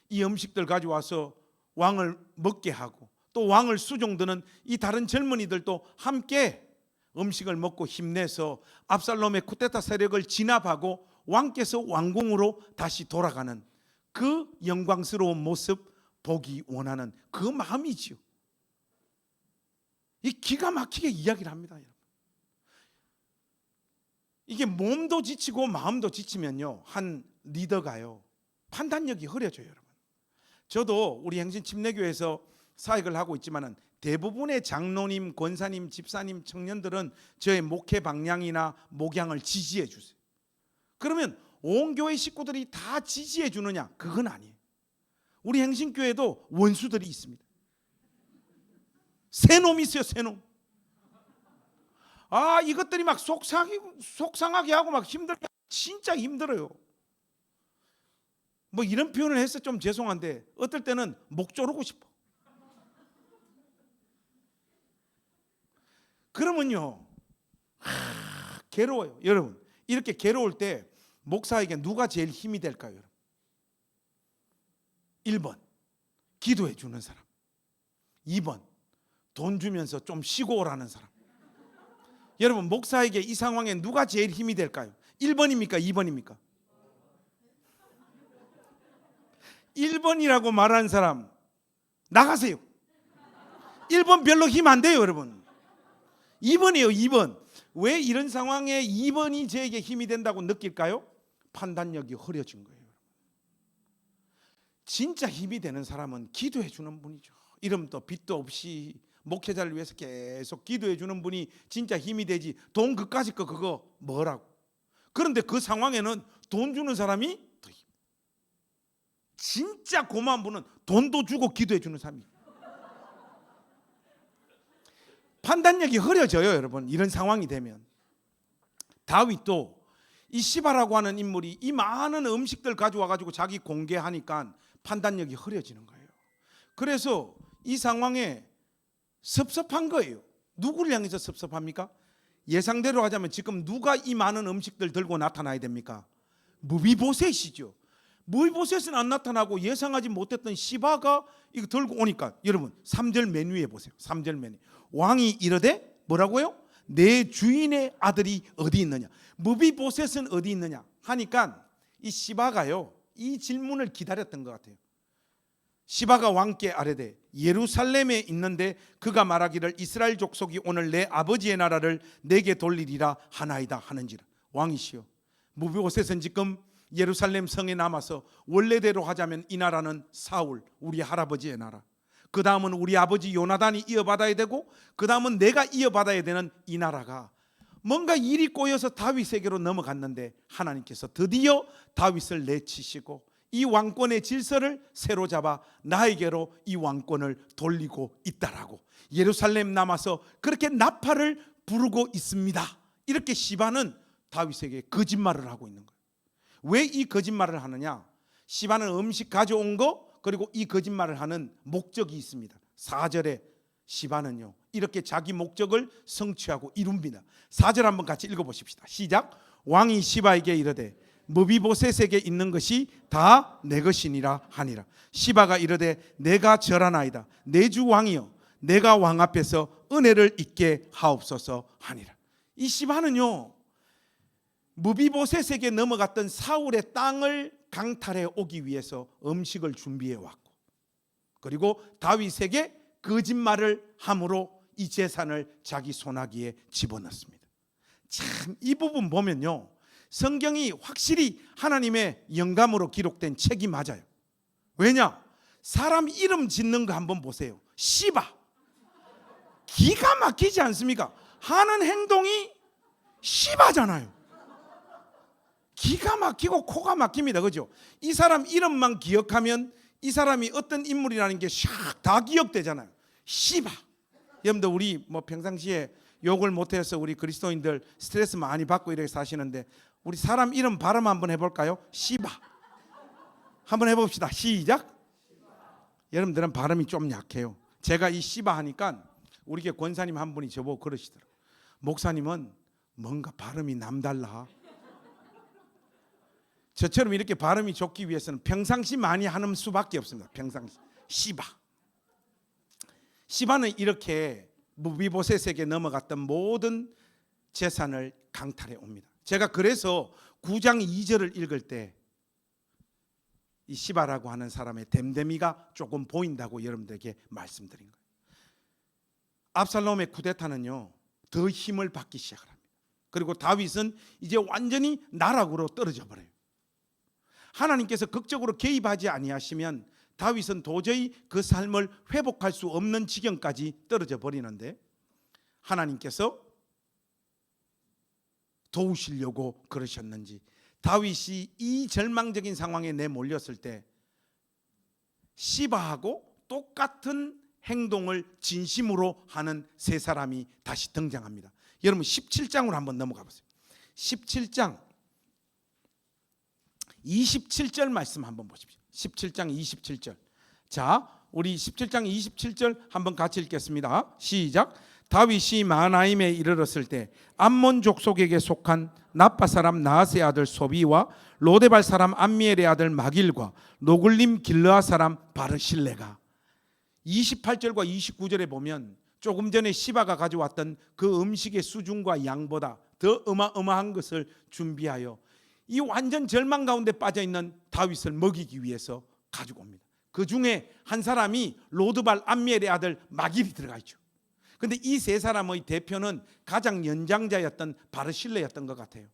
이 음식들 가져와서 왕을 먹게 하고 또 왕을 수종드는 이 다른 젊은이들도 함께 음식을 먹고 힘내서 압살롬의 쿠데타 세력을 진압하고 왕께서 왕궁으로 다시 돌아가는 그 영광스러운 모습 보기 원하는 그 마음이지요. 이 기가 막히게 이야기를 합니다. 이게 몸도 지치고 마음도 지치면요, 한 리더가요 판단력이 흐려져요. 여러분, 저도 우리 행신 침례교회에서 사역을 하고 있지만은 대부분의 장로님, 권사님, 집사님, 청년들은 저의 목회 방향이나 목양을 지지해 주세요. 그러면 온 교회 식구들이 다 지지해 주느냐? 그건 아니에요. 우리 행신교회도 원수들이 있습니다. 새놈이 있어요, 새놈. 이것들이 막 속상하게 하고 막 힘들게, 진짜 힘들어요. 뭐 이런 표현을 해서 좀 죄송한데 어떨 때는 목 조르고 싶어. 그러면요, 괴로워요. 여러분, 이렇게 괴로울 때 목사에게 누가 제일 힘이 될까요? 여러분? 1번 기도해 주는 사람, 2번 돈 주면서 좀 쉬고 오라는 사람. 여러분, 목사에게 이 상황에 누가 제일 힘이 될까요? 1번입니까? 2번입니까? 1번이라고 말하는 사람 나가세요. 1번 별로 힘 안 돼요, 여러분. 2번이에요, 2번. 왜 이런 상황에 2번이 저에게 힘이 된다고 느낄까요? 판단력이 흐려진 거예요. 진짜 힘이 되는 사람은 기도해 주는 분이죠. 이름도 빛도 없이 목회자를 위해서 계속 기도해 주는 분이 진짜 힘이 되지. 돈 그까짓 거 그거 뭐라고. 그런데 그 상황에는 돈 주는 사람이 더 힘. 진짜 고마운 분은 돈도 주고 기도해 주는 사람이에요. 판단력이 흐려져요, 여러분. 이런 상황이 되면. 다윗도 이 시바라고 하는 인물이 이 많은 음식들 가져와 가지고 자기 공개하니까 판단력이 흐려지는 거예요. 그래서 이 상황에 섭섭한 거예요. 누구를 향해서 섭섭합니까? 예상대로 하자면 지금 누가 이 많은 음식들 들고 나타나야 됩니까? 무비보셋이죠. 무비보셋은 안 나타나고 예상하지 못했던 시바가 이거 들고 오니까, 여러분 3절 맨 위에 보세요. 3절 맨 위에 왕이 이르되 뭐라고요? 내 주인의 아들이 어디 있느냐? 무비보셋은 어디 있느냐 하니까 이 시바가요, 이 질문을 기다렸던 것 같아요. 시바가 왕께 아뢰되 예루살렘에 있는데 그가 말하기를 이스라엘 족속이 오늘 내 아버지의 나라를 내게 돌리리라 하나이다 하는지라. 왕이시여, 무비보셋은 지금 예루살렘 성에 남아서 원래대로 하자면 이 나라는 사울, 우리 할아버지의 나라, 그 다음은 우리 아버지 요나단이 이어받아야 되고, 그 다음은 내가 이어받아야 되는 이 나라가 뭔가 일이 꼬여서 다윗에게로 넘어갔는데 하나님께서 드디어 다윗을 내치시고 이 왕권의 질서를 새로 잡아 나에게로 이 왕권을 돌리고 있다라고 예루살렘 남아서 그렇게 나팔을 부르고 있습니다. 이렇게 시바는 다윗에게 거짓말을 하고 있는 거예요. 왜 이 거짓말을 하느냐? 시바는 음식 가져온 거, 그리고 이 거짓말을 하는 목적이 있습니다. 4절에 시바는요 이렇게 자기 목적을 성취하고 이룹니다. 4절 한번 같이 읽어보십시다. 시작. 왕이 시바에게 이르되 무비보셋에게 있는 것이 다 내 것이니라 하니라. 시바가 이르되 내가 절하나이다. 내 주 왕이여, 내가 왕 앞에서 은혜를 잊게 하옵소서 하니라. 이 시바는요 무비보셋에게 넘어갔던 사울의 땅을 강탈해 오기 위해서 음식을 준비해 왔고, 그리고 다윗에게 거짓말을 함으로 이 재산을 자기 손아귀에 집어넣습니다. 참, 이 부분 보면요 성경이 확실히 하나님의 영감으로 기록된 책이 맞아요. 왜냐? 사람 이름 짓는 거 한번 보세요. 시바, 기가 막히지 않습니까? 하는 행동이 시바잖아요. 기가 막히고 코가 막힙니다. 그죠? 이 사람 이름만 기억하면 이 사람이 어떤 인물이라는 게 샥 다 기억되잖아요. 시바. 여러분들 우리 뭐 평상시에 욕을 못해서 우리 그리스도인들 스트레스 많이 받고 이렇게 사시는데, 우리 사람 이름 발음 한번 해볼까요? 시바. 한번 해봅시다. 시작. 여러분들은 발음이 좀 약해요. 제가 이 시바 하니까 우리 교회 권사님 한 분이 저보고 그러시더라고요. 목사님은 뭔가 발음이 남달라. 저처럼 이렇게 발음이 좋기 위해서는 평상시 많이 하는 수밖에 없습니다. 평상시. 시바. 시바는 이렇게 무비보셋에게 넘어갔던 모든 재산을 강탈해 옵니다. 제가 그래서 9장 2절을 읽을 때 이 시바라고 하는 사람의 댐댐이가 조금 보인다고 여러분들에게 말씀드린 거예요. 압살롬의 쿠데타는요 더 힘을 받기 시작을 합니다. 그리고 다윗은 이제 완전히 나락으로 떨어져 버려요. 하나님께서 극적으로 개입하지 아니하시면 다윗은 도저히 그 삶을 회복할 수 없는 지경까지 떨어져 버리는데 하나님께서 도우시려고 그러셨는지 다윗이 이 절망적인 상황에 내몰렸을 때 시바하고 똑같은 행동을 진심으로 하는 세 사람이 다시 등장합니다. 여러분 17장으로 한번 넘어가 보세요. 17장 27절 말씀 한번 보십시오. 17장 27절. 자, 우리 17장 27절 한번 같이 읽겠습니다. 시작. 다윗이 마하나임에 이르렀을 때 암몬 족속에게 속한 나빠 사람 나하스의 아들 소비와 로데발 사람 암미엘의 아들 마길과 노글림 길르아 사람 바르실레가 28절과 29절에 보면 조금 전에 시바가 가져왔던 그 음식의 수준과 양보다 더 어마어마한 것을 준비하여 이 완전 절망 가운데 빠져있는 다윗을 먹이기 위해서 가지고 옵니다. 그 중에 한 사람이 로드발 암미엘의 아들 마길이 들어가 있죠. 그런데 이 세 사람의 대표는 가장 연장자였던 바르실레였던 것 같아요.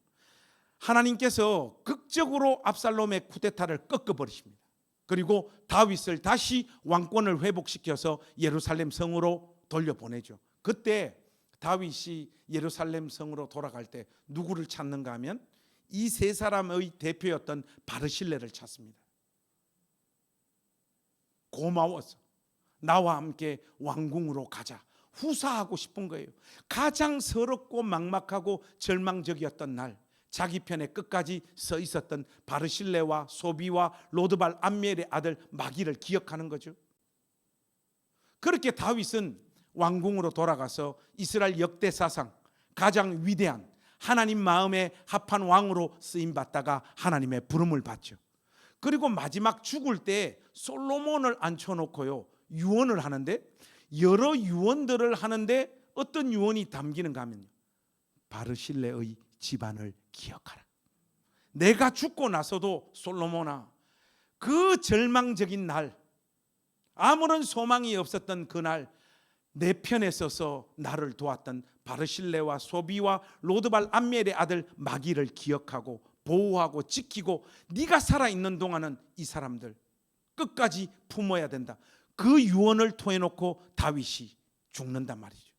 하나님께서 극적으로 압살롬의 쿠데타를 꺾어버리십니다. 그리고 다윗을 다시 왕권을 회복시켜서 예루살렘 성으로 돌려보내죠. 그때 다윗이 예루살렘 성으로 돌아갈 때 누구를 찾는가 하면 이 세 사람의 대표였던 바르실레를 찾습니다. 고마워서 나와 함께 왕궁으로 가자 후사하고 싶은 거예요. 가장 서럽고 막막하고 절망적이었던 날 자기 편에 끝까지 서 있었던 바르실레와 소비와 로드발 암미엘의 아들 마기를 기억하는 거죠. 그렇게 다윗은 왕궁으로 돌아가서 이스라엘 역대사상 가장 위대한 하나님 마음에 합한 왕으로 쓰임받다가 하나님의 부름을 받죠. 그리고 마지막 죽을 때 솔로몬을 앉혀놓고요 유언을 하는데 여러 유언들을 하는데 어떤 유언이 담기는가 하면요 바르실레의 집안을 기억하라. 내가 죽고 나서도 솔로몬아 그 절망적인 날 아무런 소망이 없었던 그날 내 편에 서서 나를 도왔던 바르실레와 소비와 로드발 암멜의 아들 마기를 기억하고 보호하고 지키고 네가 살아있는 동안은 이 사람들 끝까지 품어야 된다. 그 유언을 토해놓고 다윗이 죽는단 말이죠.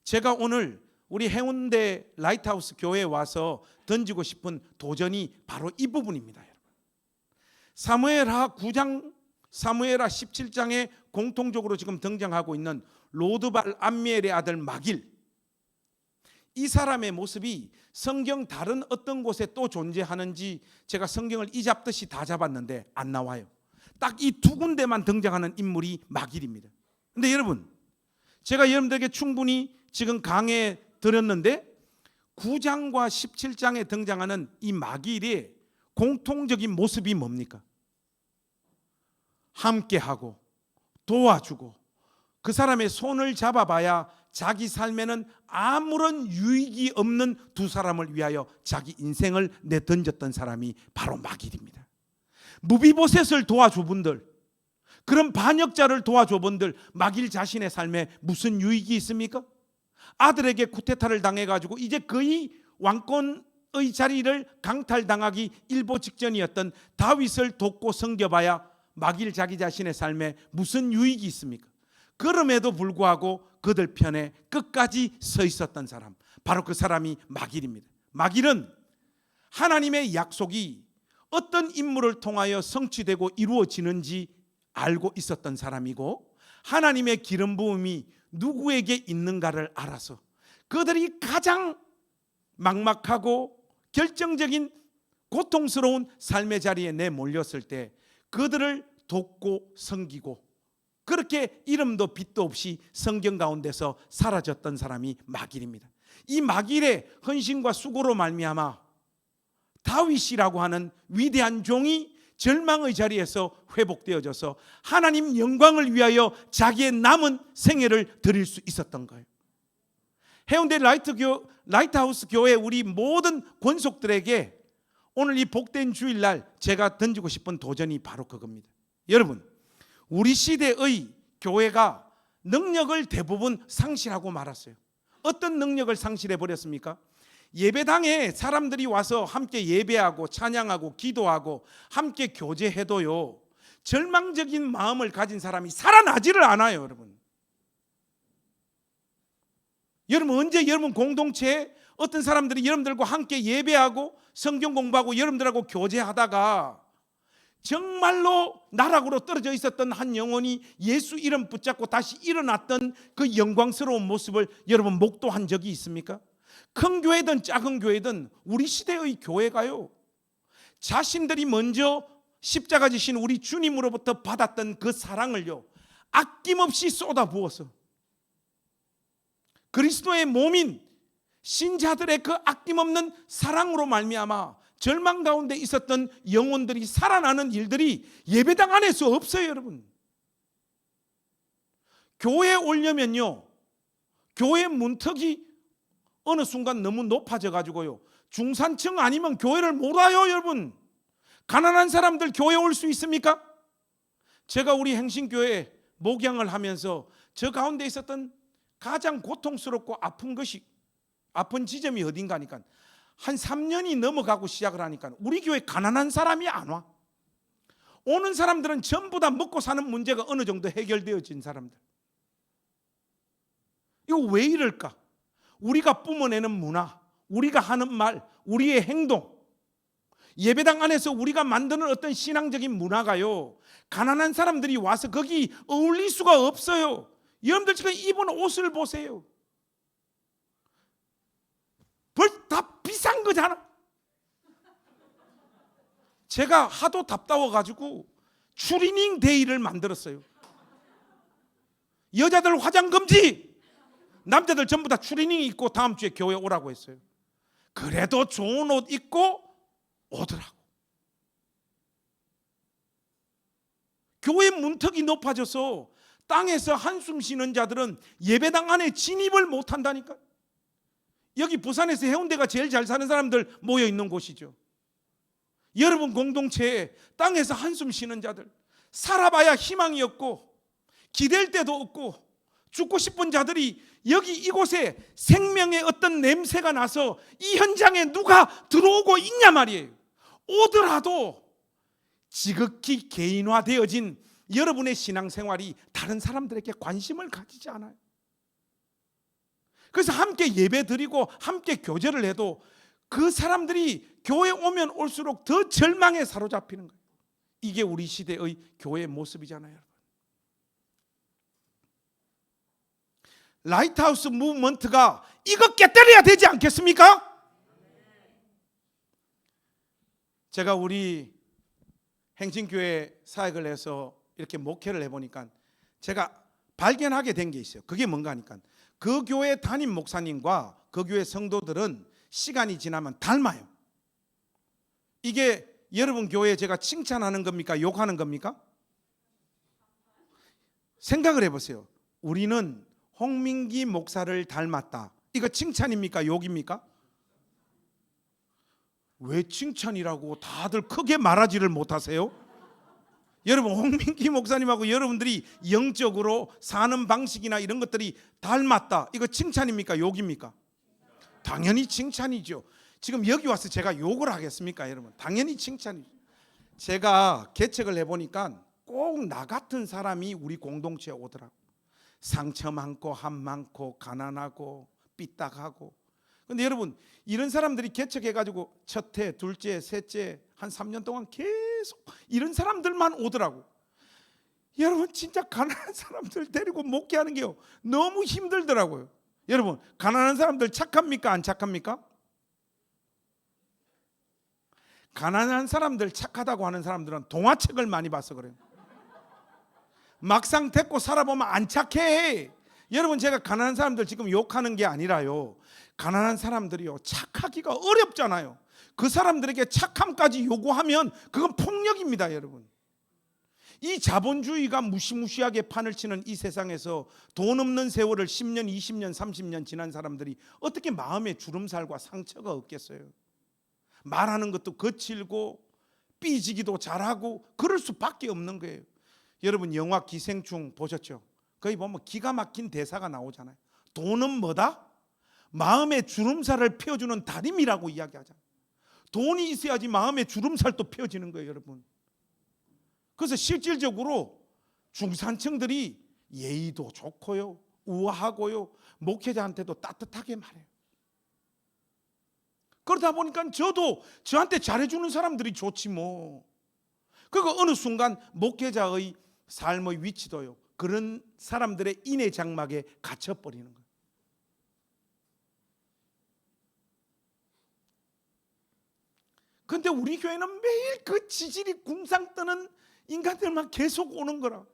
제가 오늘 우리 해운대 라이트하우스 교회에 와서 던지고 싶은 도전이 바로 이 부분입니다. 여러분. 사무엘하 9장 사무엘하 17장에 공통적으로 지금 등장하고 있는 로드발 암미엘의 아들 마길, 이 사람의 모습이 성경 다른 어떤 곳에 또 존재하는지 제가 성경을 이잡듯이 다 잡았는데 안 나와요. 딱 이 두 군데만 등장하는 인물이 마길입니다. 그런데 여러분, 제가 여러분들에게 충분히 지금 강해 드렸는데 9장과 17장에 등장하는 이 마길의 공통적인 모습이 뭡니까? 함께하고 도와주고 그 사람의 손을 잡아봐야 자기 삶에는 아무런 유익이 없는 두 사람을 위하여 자기 인생을 내던졌던 사람이 바로 마길입니다. 무비보셋을 도와줘 분들, 그런 반역자를 도와줘 분들, 마길 자신의 삶에 무슨 유익이 있습니까? 아들에게 쿠데타를 당해가지고 이제 거의 왕권의 자리를 강탈당하기 일보 직전이었던 다윗을 돕고 섬겨봐야 마길 자기 자신의 삶에 무슨 유익이 있습니까? 그럼에도 불구하고 그들 편에 끝까지 서 있었던 사람, 바로 그 사람이 마길입니다. 마길은 하나님의 약속이 어떤 인물을 통하여 성취되고 이루어지는지 알고 있었던 사람이고, 하나님의 기름 부음이 누구에게 있는가를 알아서 그들이 가장 막막하고 결정적인 고통스러운 삶의 자리에 내몰렸을 때 그들을 돕고 섬기고, 그렇게 이름도 빛도 없이 성경 가운데서 사라졌던 사람이 마길입니다. 이 마길의 헌신과 수고로 말미암아 다윗이라고 하는 위대한 종이 절망의 자리에서 회복되어져서 하나님 영광을 위하여 자기의 남은 생애를 드릴 수 있었던 거예요. 해운대 라이트하우스 교회 우리 모든 권속들에게 오늘 이 복된 주일날 제가 던지고 싶은 도전이 바로 그겁니다. 여러분, 우리 시대의 교회가 능력을 대부분 상실하고 말았어요. 어떤 능력을 상실해 버렸습니까? 예배당에 사람들이 와서 함께 예배하고 찬양하고 기도하고 함께 교제해도요, 절망적인 마음을 가진 사람이 살아나지를 않아요, 여러분. 여러분 언제 여러분 공동체에 어떤 사람들이 여러분들과 함께 예배하고 성경 공부하고 여러분들하고 교제하다가 정말로 나락으로 떨어져 있었던 한 영혼이 예수 이름 붙잡고 다시 일어났던 그 영광스러운 모습을 여러분 목도한 적이 있습니까? 큰 교회든 작은 교회든 우리 시대의 교회가요, 자신들이 먼저 십자가 지신 우리 주님으로부터 받았던 그 사랑을요 아낌없이 쏟아부어서 그리스도의 몸인 신자들의 그 아낌없는 사랑으로 말미암아 절망 가운데 있었던 영혼들이 살아나는 일들이 예배당 안에서 없어요, 여러분. 교회에 오려면요, 교회 문턱이 어느 순간 너무 높아져 가지고요, 중산층 아니면 교회를 못 와요, 여러분. 가난한 사람들 교회 올 수 있습니까? 제가 우리 행신교회 목양을 하면서 저 가운데 있었던 가장 고통스럽고 아픈 지점이 어딘가니까 한 3년이 넘어가고 시작을 하니까 우리 교회 가난한 사람이 안 와. 오는 사람들은 전부 다 먹고 사는 문제가 어느 정도 해결되어진 사람들. 이거 왜 이럴까? 우리가 뿜어내는 문화, 우리가 하는 말, 우리의 행동, 예배당 안에서 우리가 만드는 어떤 신앙적인 문화가요, 가난한 사람들이 와서 거기 어울릴 수가 없어요. 여러분들 지금 입은 옷을 보세요. 다 비싼 거잖아. 제가 하도 답답워가지고 추리닝 데이를 만들었어요. 여자들 화장 금지, 남자들 전부 다 추리닝 입고 다음 주에 교회 오라고 했어요. 그래도 좋은 옷 입고 오더라고. 교회 문턱이 높아져서 땅에서 한숨 쉬는 자들은 예배당 안에 진입을 못한다니까. 여기 부산에서 해운대가 제일 잘 사는 사람들 모여 있는 곳이죠. 여러분 공동체에 땅에서 한숨 쉬는 자들, 살아봐야 희망이 없고 기댈 데도 없고 죽고 싶은 자들이 여기 이곳에 생명의 어떤 냄새가 나서 이 현장에 누가 들어오고 있냐 말이에요. 오더라도 지극히 개인화되어진 여러분의 신앙생활이 다른 사람들에게 관심을 가지지 않아요. 그래서 함께 예배 드리고 함께 교제를 해도 그 사람들이 교회 오면 올수록 더 절망에 사로잡히는 거예요. 이게 우리 시대의 교회의 모습이잖아요, 여러분. 라이트하우스 무브먼트가 이거 깨뜨려야 되지 않겠습니까? 제가 우리 행진교회 사역을 해서 이렇게 목회를 해보니까 제가 발견하게 된 게 있어요. 그게 뭔가 하니까 그 교회 담임 목사님과 그 교회 성도들은 시간이 지나면 닮아요. 이게 여러분 교회에 제가 칭찬하는 겁니까? 욕하는 겁니까? 생각을 해보세요. 우리는 홍민기 목사를 닮았다. 이거 칭찬입니까? 욕입니까? 왜 칭찬이라고 다들 크게 말하지를 못하세요? 여러분 홍민기 목사님하고 여러분들이 영적으로 사는 방식이나 이런 것들이 닮았다. 이거 칭찬입니까? 욕입니까? 당연히 칭찬이죠. 지금 여기 와서 제가 욕을 하겠습니까, 여러분? 당연히 칭찬이죠. 제가 개척을 해보니까 꼭 나 같은 사람이 우리 공동체에 오더라고. 상처 많고 한 많고 가난하고 삐딱하고. 근데 여러분 이런 사람들이 개척해가지고 첫해, 둘째, 셋째 한 3년 동안 계속 이런 사람들만 오더라고. 여러분 진짜 가난한 사람들 데리고 목회하는 게요 너무 힘들더라고요. 여러분 가난한 사람들 착합니까? 안 착합니까? 가난한 사람들 착하다고 하는 사람들은 동화책을 많이 봐서 그래요. 막상 데리고 살아보면 안 착해. 여러분 제가 가난한 사람들 지금 욕하는 게 아니라요, 가난한 사람들이요 착하기가 어렵잖아요. 그 사람들에게 착함까지 요구하면 그건 폭력입니다, 여러분. 이 자본주의가 무시무시하게 판을 치는 이 세상에서 돈 없는 세월을 10년, 20년, 30년 지난 사람들이 어떻게 마음의 주름살과 상처가 없겠어요? 말하는 것도 거칠고 삐지기도 잘하고 그럴 수밖에 없는 거예요. 여러분 영화 기생충 보셨죠? 거기 보면 기가 막힌 대사가 나오잖아요. 돈은 뭐다? 마음의 주름살을 펴주는 다림이라고 이야기하잖아요. 돈이 있어야지 마음의 주름살도 펴지는 거예요, 여러분. 그래서 실질적으로 중산층들이 예의도 좋고요, 우아하고요, 목회자한테도 따뜻하게 말해요. 그러다 보니까 저도 저한테 잘해주는 사람들이 좋지 뭐. 그리고 어느 순간 목회자의 삶의 위치도요, 그런 사람들의 인애 장막에 갇혀버리는 거예요. 그런데 우리 교회는 매일 그 지질이 궁상 뜨는 인간들만 계속 오는 거라.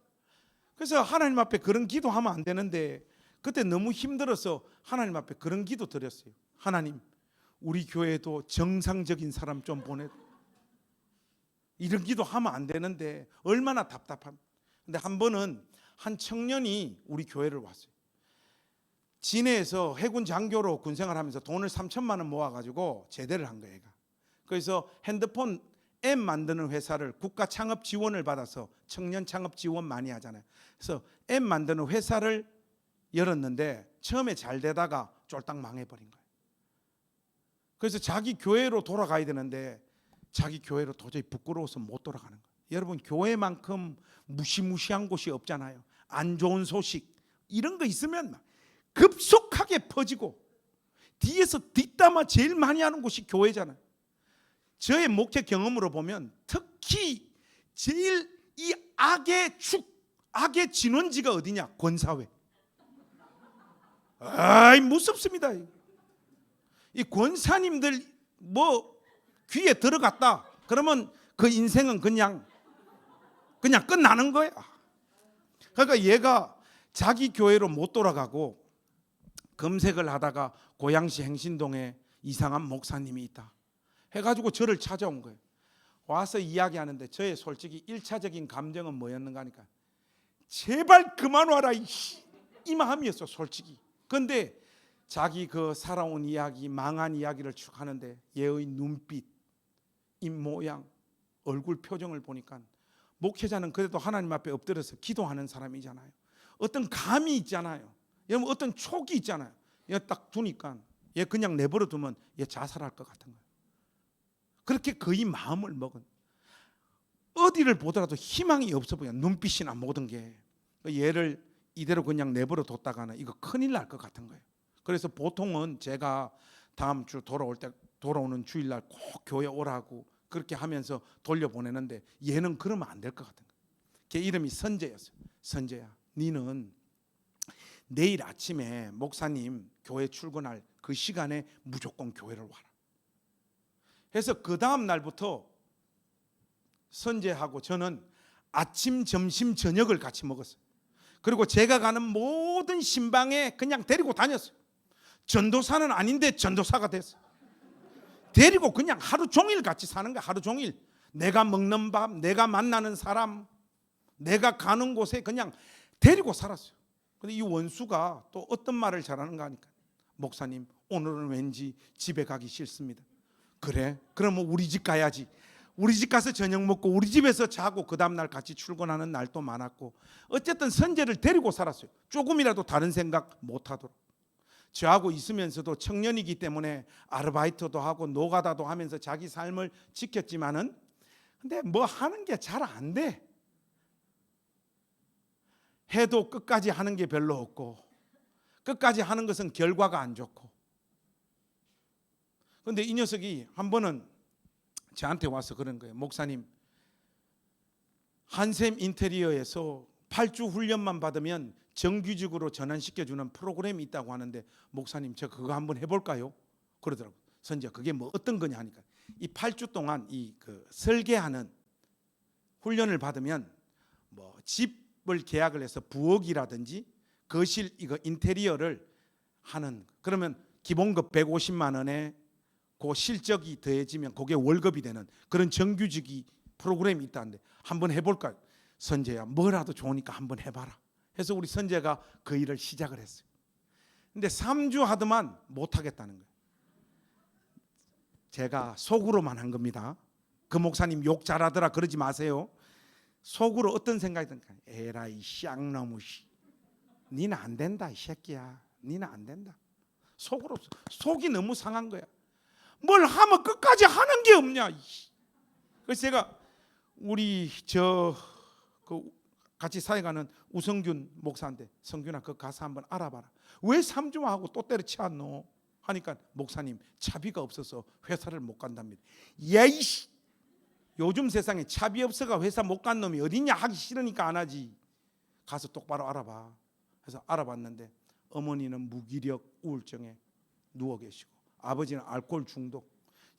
그래서 하나님 앞에 그런 기도하면 안 되는데, 그때 너무 힘들어서 하나님 앞에 그런 기도 드렸어요. 하나님, 우리 교회도 정상적인 사람 좀 보내. 이런 기도 하면 안 되는데 얼마나 답답함. 근데 한 번은 한 청년이 우리 교회를 왔어요. 진해에서 해군 장교로 군생활 하면서 돈을 3천만 원 모아가지고 제대를 한 거예요, 얘가. 그래서 핸드폰 앱 만드는 회사를 국가 창업 지원을 받아서, 청년 창업 지원 많이 하잖아요. 그래서 앱 만드는 회사를 열었는데 처음에 잘 되다가 쫄딱 망해버린 거예요. 그래서 자기 교회로 돌아가야 되는데 자기 교회로 도저히 부끄러워서 못 돌아가는 거예요. 여러분, 교회만큼 무시무시한 곳이 없잖아요. 안 좋은 소식 이런 거 있으면 급속하게 퍼지고, 뒤에서 뒷담화 제일 많이 하는 곳이 교회잖아요. 저의 목회 경험으로 보면 특히 제일 이 악의 축, 악의 진원지가 어디냐? 권사회. 아이, 무섭습니다. 이 권사님들 뭐 귀에 들어갔다 그러면 그 인생은 그냥 끝나는 거야. 그러니까 얘가 자기 교회로 못 돌아가고 검색을 하다가 고양시 행신동에 이상한 목사님이 있다 해가지고 저를 찾아온 거예요. 와서 이야기하는데 저의 솔직히 1차적인 감정은 뭐였는가 하니까 제발 그만 와라 이 마음이었어, 솔직히. 그런데 자기 그 살아온 이야기, 망한 이야기를 쭉 하는데 얘의 눈빛, 입 모양, 얼굴 표정을 보니까 목회자는 그래도 하나님 앞에 엎드려서 기도하는 사람이잖아요. 어떤 감이 있잖아요. 여러분, 어떤 촉이 있잖아요. 얘 딱 두니까 얘 그냥 내버려 두면 얘 자살할 것 같은 거예요. 그렇게 거의 마음을 먹은, 어디를 보더라도 희망이 없어 보여. 눈빛이나 모든 게. 얘를 이대로 그냥 내버려 뒀다가는 이거 큰일 날 것 같은 거예요. 그래서 보통은 제가 다음 주 돌아오는 주일날 꼭 교회 오라고 그렇게 하면서 돌려보내는데 얘는 그러면 안 될 것 같은 거예요. 걔 이름이 선재였어요. 선재야, 니는 내일 아침에 목사님 교회 출근할 그 시간에 무조건 교회를 와라. 해서 그 다음 날부터 선재하고 저는 아침, 점심, 저녁을 같이 먹었어요. 그리고 제가 가는 모든 신방에 그냥 데리고 다녔어요. 전도사는 아닌데 전도사가 됐어요. 데리고 그냥 하루 종일 같이 사는 거야. 하루 종일 내가 먹는 밥, 내가 만나는 사람, 내가 가는 곳에 그냥 데리고 살았어요. 근데 이 원수가 또 어떤 말을 잘하는가 하니까, 목사님 오늘은 왠지 집에 가기 싫습니다. 그래? 그러면 우리 집 가야지. 우리 집 가서 저녁 먹고 우리 집에서 자고 그 다음날 같이 출근하는 날도 많았고, 어쨌든 선재를 데리고 살았어요. 조금이라도 다른 생각 못하도록. 저하고 있으면서도 청년이기 때문에 아르바이트도 하고 노가다도 하면서 자기 삶을 지켰지만은, 근데 뭐 하는 게 잘 안 돼. 해도 끝까지 하는 게 별로 없고, 끝까지 하는 것은 결과가 안 좋고. 그런데 이 녀석이 한 번은 저한테 와서 그런 거예요. 목사님, 한샘 인테리어에서 8주 훈련만 받으면 정규직으로 전환시켜주는 프로그램이 있다고 하는데, 목사님 저 그거 한번 해볼까요? 그러더라고요. 선재, 그게 뭐 어떤 거냐 하니까, 이 8주 동안 이 그 설계하는 훈련을 받으면 뭐 집을 계약을 해서 부엌이라든지 거실 이거 인테리어를 하는, 그러면 기본급 150만 원에 그 실적이 더해지면 그게 월급이 되는 그런 정규직이 프로그램이 있다는데 한번 해볼까요? 선재야, 뭐라도 좋으니까 한번 해봐라 해서 우리 선재가 그 일을 시작을 했어요. 근데 3주 하더만 못하겠다는 거예요. 제가 속으로만 한 겁니다. 그 목사님 욕 잘하더라 그러지 마세요. 속으로 어떤 생각이 드니까, 에라이 쌍놈의 니는 안 된다 이 새끼야, 니는 안 된다. 속으로, 속이 너무 상한 거야. 뭘 하면 끝까지 하는 게 없냐. 그래서 제가 우리 저 그 같이 사역하는 우성균 목사인데, 성균아 그 가서 한번 알아봐라. 왜 3주만 하고 또 때려치웠노? 하니까 목사님 차비가 없어서 회사를 못 간답니다. 야이씨, 요즘 세상에 차비 없어가 회사 못 간 놈이 어딨냐? 하기 싫으니까 안 하지. 가서 똑바로 알아봐. 그래서 알아봤는데 어머니는 무기력 우울증에 누워 계시고 아버지는 알코올 중독,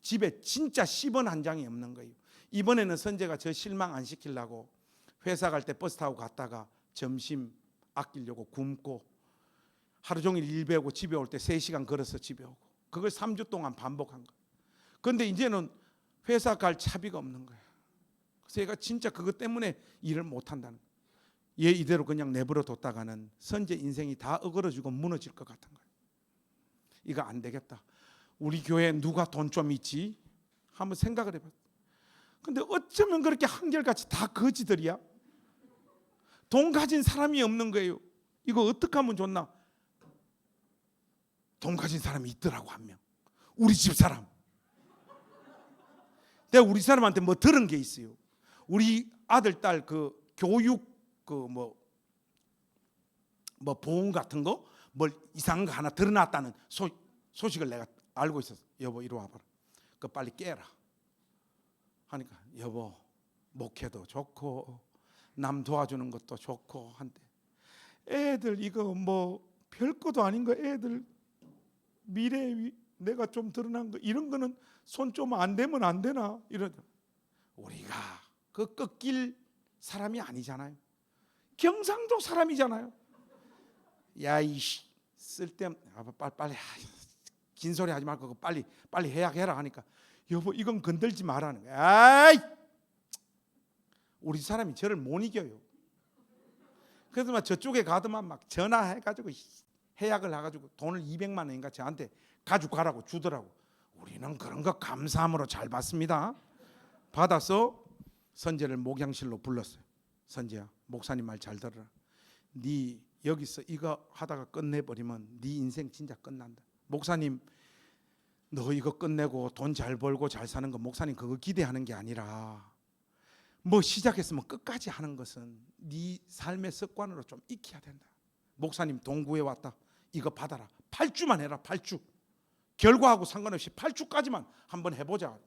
집에 진짜 10원 한 장이 없는 거예요. 이번에는 선재가 저 실망 안 시키려고 회사 갈 때 버스 타고 갔다가 점심 아끼려고 굶고 하루 종일 일 배우고 집에 올 때 3시간 걸어서 집에 오고, 그걸 3주 동안 반복한 거예요. 그런데 이제는 회사 갈 차비가 없는 거예요. 그래서 얘가 진짜 그것 때문에 일을 못 한다는 거예요. 얘 이대로 그냥 내버려 뒀다가는 선재 인생이 다 어그러지고 무너질 것 같은 거예요. 이거 안 되겠다. 우리 교회에 누가 돈 좀 있지? 한번 생각을 해봐. 근데 어쩌면 그렇게 한결같이 다 거지들이야? 돈 가진 사람이 없는 거예요. 이거 어떻게 하면 좋나? 돈 가진 사람이 있더라고, 한 명. 우리 집 사람. 내가 우리 사람한테 뭐 들은 게 있어요. 우리 아들 딸 그 교육 그 뭐 보험 같은 거 뭘 이상한 거 하나 드러났다는 소식을 내가 알고 있었어. 여보 이리 와봐라. 그 빨리 깨라. 하니까 여보 목회도 좋고 남 도와주는 것도 좋고 한데 애들 이거 뭐 별것도 아닌 거, 애들 미래 내가 좀 드러난 거 이런 거는 손 좀 안 대면 안 되나 이러더라. 우리가 그 꺾일 사람이 아니잖아요. 경상도 사람이잖아요. 야이씨 쓸데없 빨리 긴 소리 하지 말고 빨리 해약해라 하니까 여보 이건 건들지 말라는 거야. 아이, 우리 사람이 저를 못 이겨요. 그래서 막 저쪽에 가더만 막 전화해가지고 해약을 해가지고 돈을 200만 원인가 저한테 가지고 가라고 주더라고. 우리는 그런 거 감사함으로 잘 받습니다. 받아서 선재를 목양실로 불렀어요. 선재야, 목사님 말 잘 들어라. 네 여기서 이거 하다가 끝내버리면 네 인생 진짜 끝난다. 목사님 너 이거 끝내고 돈 잘 벌고 잘 사는 거 목사님 그거 기대하는 게 아니라 뭐 시작했으면 끝까지 하는 것은 네 삶의 습관으로 좀 익혀야 된다. 목사님 돈 구해왔다. 이거 받아라. 8주만 해라. 8주. 결과하고 상관없이 8주까지만 한번 해보자.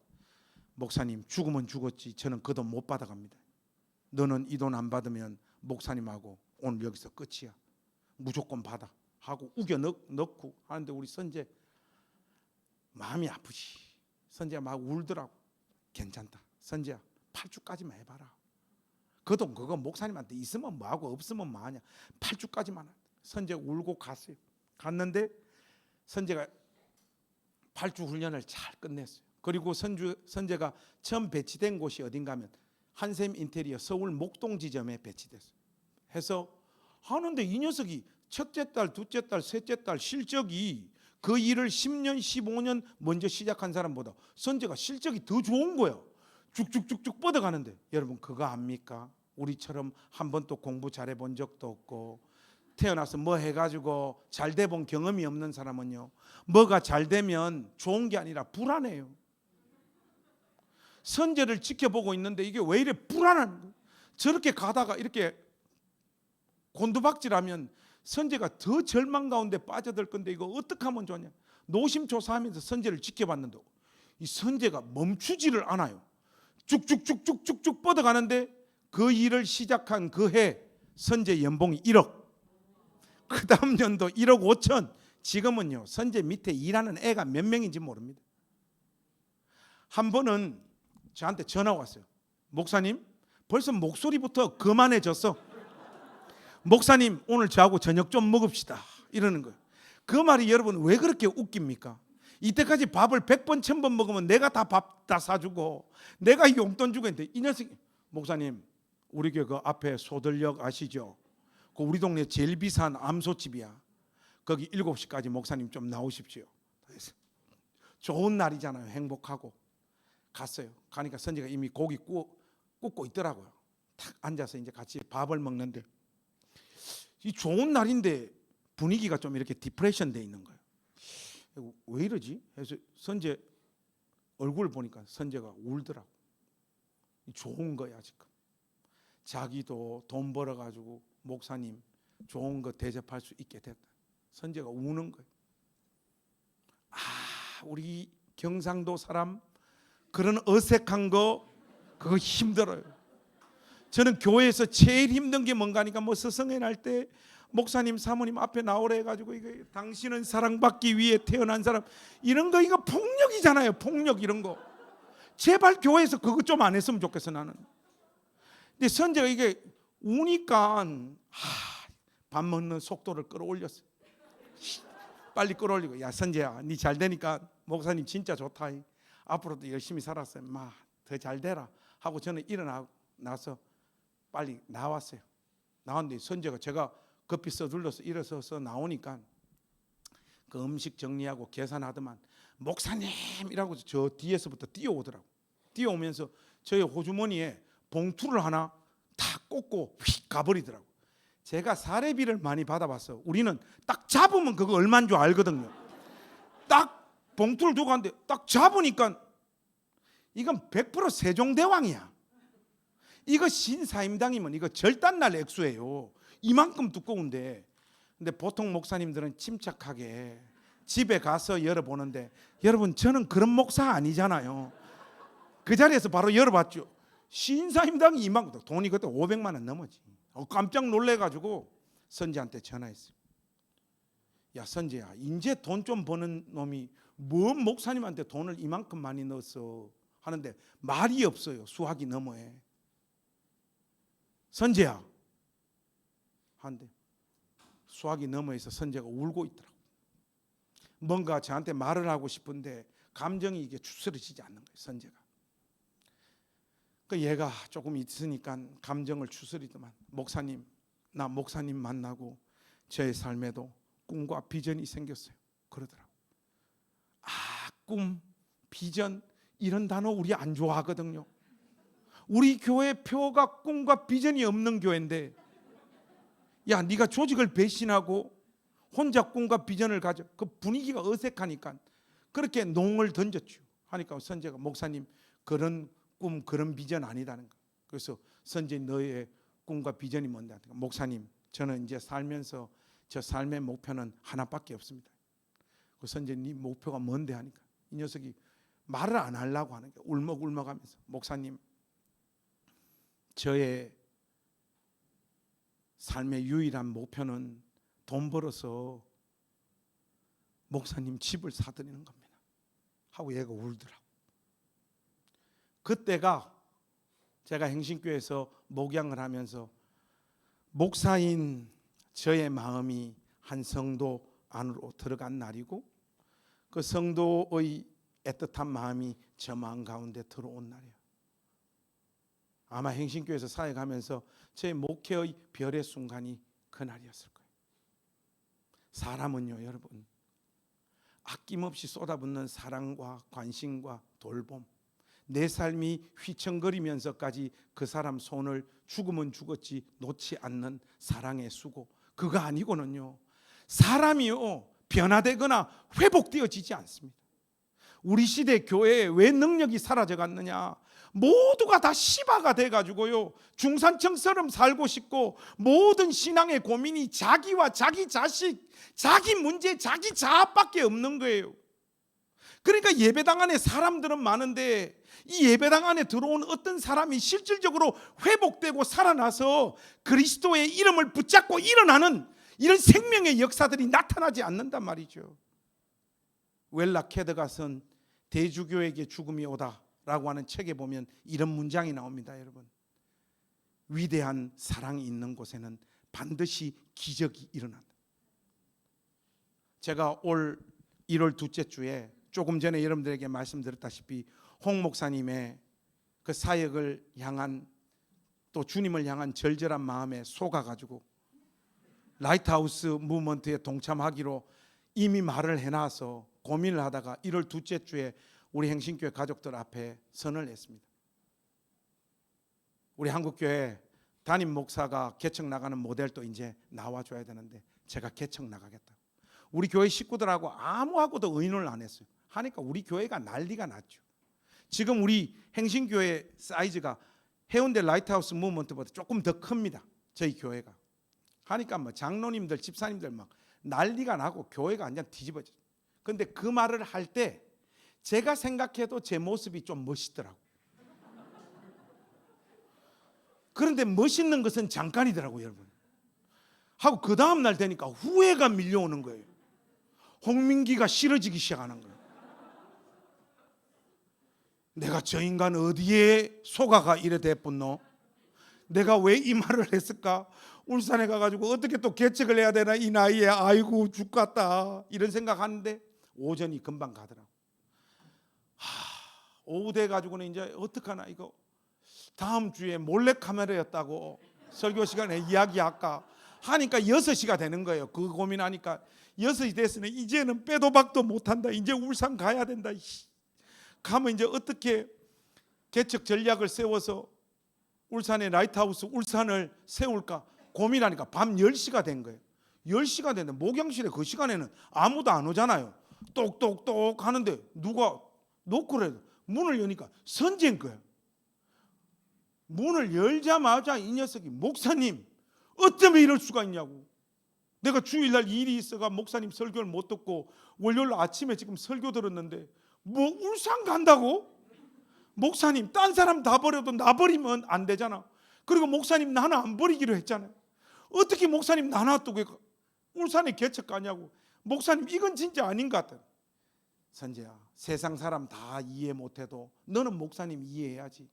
목사님 죽으면 죽었지 저는 그 돈 못 받아갑니다. 너는 이 돈 안 받으면 목사님하고 오늘 여기서 끝이야. 무조건 받아 하고 우겨 넣고 하는데 우리 선재 마음이 아프지. 선재가 막 울더라고. 괜찮다. 선재야 8주까지만 해봐라. 그 돈 그거 목사님한테 있으면 뭐하고 없으면 뭐하냐. 8주까지만. 선재가 울고 갔어요. 갔는데 선재가 8주 훈련을 잘 끝냈어요. 그리고 선재가 처음 배치된 곳이 어딘가 하면 한샘 인테리어 서울 목동 지점에 배치됐어요. 해서 하는데 이 녀석이 첫째 달, 둘째 달, 셋째 달 실적이 그 일을 10년, 15년 먼저 시작한 사람보다 선재가 실적이 더 좋은 거예요. 쭉쭉쭉쭉 뻗어가는데 여러분 그거 압니까? 우리처럼 한 번도 공부 잘해본 적도 없고 태어나서 뭐 해가지고 잘 돼 본 경험이 없는 사람은요, 뭐가 잘 되면 좋은 게 아니라 불안해요. 선재를 지켜보고 있는데 이게 왜 이래 불안한 거예요? 저렇게 가다가 이렇게 곤두박질하면 선재가 더 절망 가운데 빠져들 건데 이거 어떻게 하면 좋냐. 노심초사하면서 선재를 지켜봤는데 이 선재가 멈추지를 않아요. 쭉쭉쭉쭉쭉쭉 뻗어가는데 그 일을 시작한 그 해 선재 연봉이 1억, 그 다음 년도 1억 5천. 지금은요 선재 밑에 일하는 애가 몇 명인지 모릅니다. 한 번은 저한테 전화가 왔어요. 목사님 벌써 목소리부터 거만해졌어. 목사님 오늘 저하고 저녁 좀 먹읍시다 이러는 거예요. 그 말이 여러분 왜 그렇게 웃깁니까? 이때까지 밥을 100번 1000번 먹으면 내가 다 밥 다 사주고 내가 용돈 주고 했는데 이 녀석이 목사님 우리 교회 그 앞에 소들역 아시죠? 그 우리 동네 제일 비싼 암소집이야. 거기 7시까지 목사님 좀 나오십시오. 좋은 날이잖아요. 행복하고 갔어요. 가니까 선재가 이미 고기 굽고 있더라고요. 탁 앉아서 이제 같이 밥을 먹는데 이 좋은 날인데 분위기가 좀 이렇게 디프레션 돼 있는 거예요. 왜 이러지? 그래서 선재 얼굴 보니까 선재가 울더라고. 좋은 거야 지금. 자기도 돈 벌어가지고 목사님 좋은 거 대접할 수 있게 됐다. 선재가 우는 거예요. 아, 우리 경상도 사람 그런 어색한 거 그거 힘들어요. 저는 교회에서 제일 힘든 게 뭔가 하니까 뭐 스승회 날 때 목사님 사모님 앞에 나오래 해가지고 이거 당신은 사랑받기 위해 태어난 사람 이런 거 이거 폭력이잖아요. 폭력 이런 거. 제발 교회에서 그거 좀 안 했으면 좋겠어 나는. 근데 선재가 이게 우니까 밥 먹는 속도를 끌어올렸어요. 빨리 끌어올리고 야 선재야 니 잘 되니까 목사님 진짜 좋다. 앞으로도 열심히 살았어요. 더 잘 되라 하고 저는 일어나서 빨리 나왔어요. 나왔는데 선재가 제가 급히 서둘러서 일어서서 나오니까 그 음식 정리하고 계산하더만 목사님이라고 저 뒤에서부터 뛰어오더라고. 뛰어오면서 저희 호주머니에 봉투를 하나 탁 꽂고 휙 가버리더라고. 제가 사례비를 많이 받아봤어. 우리는 딱 잡으면 그거 얼마인 줄 알거든요. 딱 봉투를 두고 갔는데 딱 잡으니까 이건 100% 세종대왕이야. 이거 신사임당이면 이거 절단날 액수예요. 이만큼 두꺼운데. 근데 보통 목사님들은 침착하게 집에 가서 열어보는데 여러분 저는 그런 목사 아니잖아요. 그 자리에서 바로 열어봤죠. 신사임당이 이만큼 돈이 그때 500만 원 넘었지. 깜짝 놀래가지고 선재한테 전화했어요. 야 선재야 이제 돈 좀 버는 놈이 뭐 목사님한테 돈을 이만큼 많이 넣었어 하는데 말이 없어요. 수학이 너머에. 선재야 한데 수학이 너머에서 선재가 울고 있더라고. 뭔가 저한테 말을 하고 싶은데 감정이 이게 추스러지지 않는 거예요. 선재가. 그 얘가 조금 있으니까 감정을 추스리더만 목사님 나 목사님 만나고 저의 삶에도 꿈과 비전이 생겼어요. 그러더라고. 꿈, 비전 이런 단어 우리 안 좋아하거든요. 우리 교회 표가 꿈과 비전이 없는 교회인데 야 네가 조직을 배신하고 혼자 꿈과 비전을 가져 그 분위기가 어색하니까 그렇게 농을 던졌죠. 하니까 선재가 목사님 그런 꿈 그런 비전 아니다는 거. 그래서 선재 너의 꿈과 비전이 뭔데? 목사님 저는 이제 살면서 저 삶의 목표는 하나밖에 없습니다. 그 선재 네 목표가 뭔데 하니까 이 녀석이 말을 안 하려고 하는 거예요. 울먹울먹하면서 목사님 저의 삶의 유일한 목표는 돈 벌어서 목사님 집을 사드리는 겁니다 하고 얘가 울더라고. 그때가 제가 행신교회에서 목양을 하면서 목사인 저의 마음이 한 성도 안으로 들어간 날이고 그 성도의 애틋한 마음이 저 마음 가운데 들어온 날이에요. 아마 행신교회에서 사역하면서 제 목회의 별의 순간이 그날이었을 거예요. 사람은요 여러분 아낌없이 쏟아붓는 사랑과 관심과 돌봄 내 삶이 휘청거리면서까지 그 사람 손을 죽으면 죽었지 놓지 않는 사랑의 수고 그거 아니고는요 사람이요 변화되거나 회복되어지지 않습니다. 우리 시대 교회에 왜 능력이 사라져 갔느냐 모두가 다 시바가 돼가지고요 중산층처럼 살고 싶고 모든 신앙의 고민이 자기와 자기 자식 자기 문제 자기 자아밖에 없는 거예요. 그러니까 예배당 안에 사람들은 많은데 이 예배당 안에 들어온 어떤 사람이 실질적으로 회복되고 살아나서 그리스도의 이름을 붙잡고 일어나는 이런 생명의 역사들이 나타나지 않는단 말이죠. 웰라 캐드가 쓴 대주교에게 죽음이 오다라고 하는 책에 보면 이런 문장이 나옵니다. 여러분 위대한 사랑이 있는 곳에는 반드시 기적이 일어난다. 제가 올 1월 둘째 주에 조금 전에 여러분들에게 말씀드렸다시피 홍 목사님의 그 사역을 향한 또 주님을 향한 절절한 마음에 속아가지고 라이트하우스 무브먼트에 동참하기로 이미 말을 해놔서 고민을 하다가 1월 둘째 주에 우리 행신교회 가족들 앞에 선을 냈습니다. 우리 한국교회 담임 목사가 개척 나가는 모델도 이제 나와줘야 되는데 제가 개척 나가겠다. 우리 교회 식구들하고 아무하고도 의논을 안 했어요. 하니까 우리 교회가 난리가 났죠. 지금 우리 행신교회 사이즈가 해운대 라이트하우스 무브먼트보다 조금 더 큽니다. 저희 교회가. 하니까 뭐 장로님들, 집사님들 막 난리가 나고 교회가 완전 뒤집어져. 근데 그 말을 할 때 제가 생각해도 제 모습이 좀 멋있더라고. 그런데 멋있는 것은 잠깐이더라고요, 여러분. 하고 그 다음 날 되니까 후회가 밀려오는 거예요. 홍민기가 싫어지기 시작하는 거예요. 내가 저 인간 어디에 속아가 이래 됐분노? 내가 왜 이 말을 했을까? 울산에 가가지고 어떻게 또 개척을 해야 되나 이 나이에. 아이고 죽겠다 이런 생각하는데 오전이 금방 가더라고. 오후 돼 가지고는 이제 어떡하나 이거 다음 주에 몰래카메라였다고 설교 시간에 이야기할까 하니까 6시가 되는 거예요. 그 고민하니까 6시 됐으니 이제는 빼도 박도 못한다. 이제 울산 가야 된다. 가면 이제 어떻게 개척 전략을 세워서 울산의 라이트하우스 울산을 세울까 고민하니까 밤 10시가 된 거예요. 10시가 됐는데 목양실에 그 시간에는 아무도 안 오잖아요. 똑똑똑 하는데 누가 노크를 해도 문을 여니까 선지인 거예요. 문을 열자마자 이 녀석이 목사님 어쩌면 이럴 수가 있냐고. 내가 주일날 일이 있어가 목사님 설교를 못 듣고 월요일 아침에 지금 설교 들었는데 뭐 울산 간다고? 목사님 딴 사람 다 버려도 나 버리면 안 되잖아. 그리고 목사님 나는 안 버리기로 했잖아요. 어떻게 목사님 나 놔두고 울산에 개척 가냐고. 목사님 이건 진짜 아닌 것 같아. 선재야 세상 사람 다 이해 못해도 너는 목사님 이해해야지.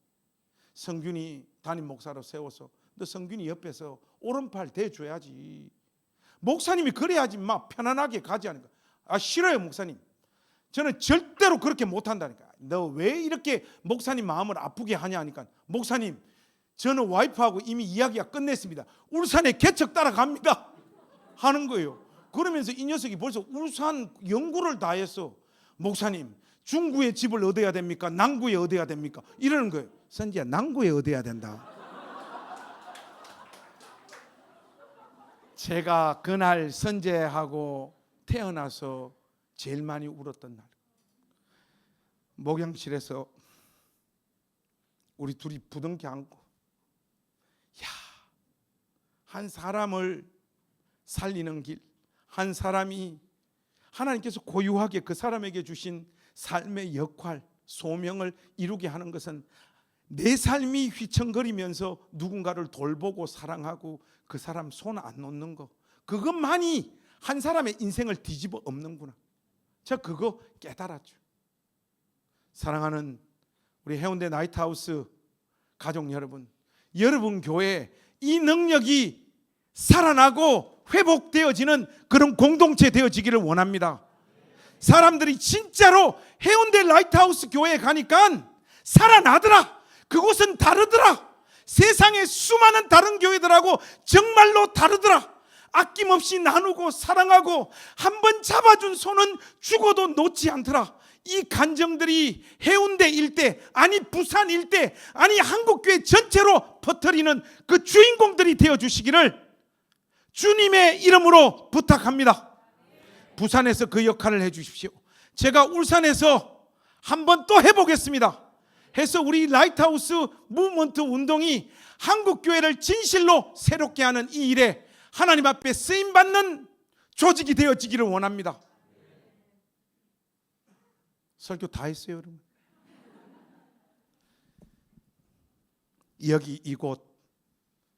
성균이 담임 목사로 세워서 너 성균이 옆에서 오른팔 대줘야지. 목사님이 그래야지 막 편안하게 가지 않을까. 아 싫어요 목사님. 저는 절대로 그렇게 못한다니까. 너 왜 이렇게 목사님 마음을 아프게 하냐 하니까 목사님 저는 와이프하고 이미 이야기가 끝냈습니다. 울산에 개척 따라갑니다 하는 거예요. 그러면서 이 녀석이 벌써 울산 연구를 다 했어. 목사님 중구에 집을 얻어야 됩니까? 남구에 얻어야 됩니까? 이러는 거예요. 선지야 남구에 얻어야 된다. 제가 그날 선재하고 태어나서 제일 많이 울었던 날. 목양실에서 우리 둘이 부둥켜 안고 한 사람을 살리는 길, 한 사람이 하나님께서 고유하게 그 사람에게 주신 삶의 역할, 소명을 이루게 하는 것은 내 삶이 휘청거리면서 누군가를 돌보고 사랑하고 그 사람 손 안 놓는 거, 그것만이 한 사람의 인생을 뒤집어 엎는구나. 저 그거 깨달았죠. 사랑하는 우리 해운대 나이트하우스 가족 여러분, 여러분 교회에 이 능력이 살아나고 회복되어지는 그런 공동체 되어지기를 원합니다. 사람들이 진짜로 해운대 라이트하우스 교회에 가니까 살아나더라. 그곳은 다르더라. 세상의 수많은 다른 교회들하고 정말로 다르더라. 아낌없이 나누고 사랑하고 한번 잡아준 손은 죽어도 놓지 않더라. 이 간정들이 해운대 일대, 아니 부산 일대, 아니 한국교회 전체로 퍼뜨리는 그 주인공들이 되어주시기를 주님의 이름으로 부탁합니다. 부산에서 그 역할을 해주십시오. 제가 울산에서 한번 또 해보겠습니다. 해서 우리 라이트하우스 무브먼트 운동이 한국교회를 진실로 새롭게 하는 이 일에 하나님 앞에 쓰임받는 조직이 되어지기를 원합니다. 설교 다 했어요 여러분. 여기 이곳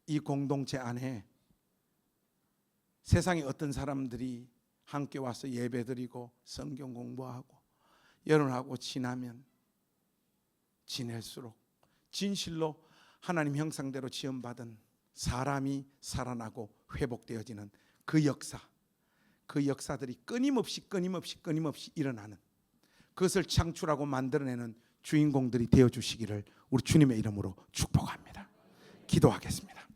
이 공동체 안에 세상에 어떤 사람들이 함께 와서 예배드리고 성경 공부하고 여러분하고 지나면 지낼수록 진실로 하나님 형상대로 지음받은 사람이 살아나고 회복되어지는 그 역사, 그 역사들이 끊임없이 일어나는, 그것을 창출하고 만들어내는 주인공들이 되어주시기를 우리 주님의 이름으로 축복합니다. 기도하겠습니다.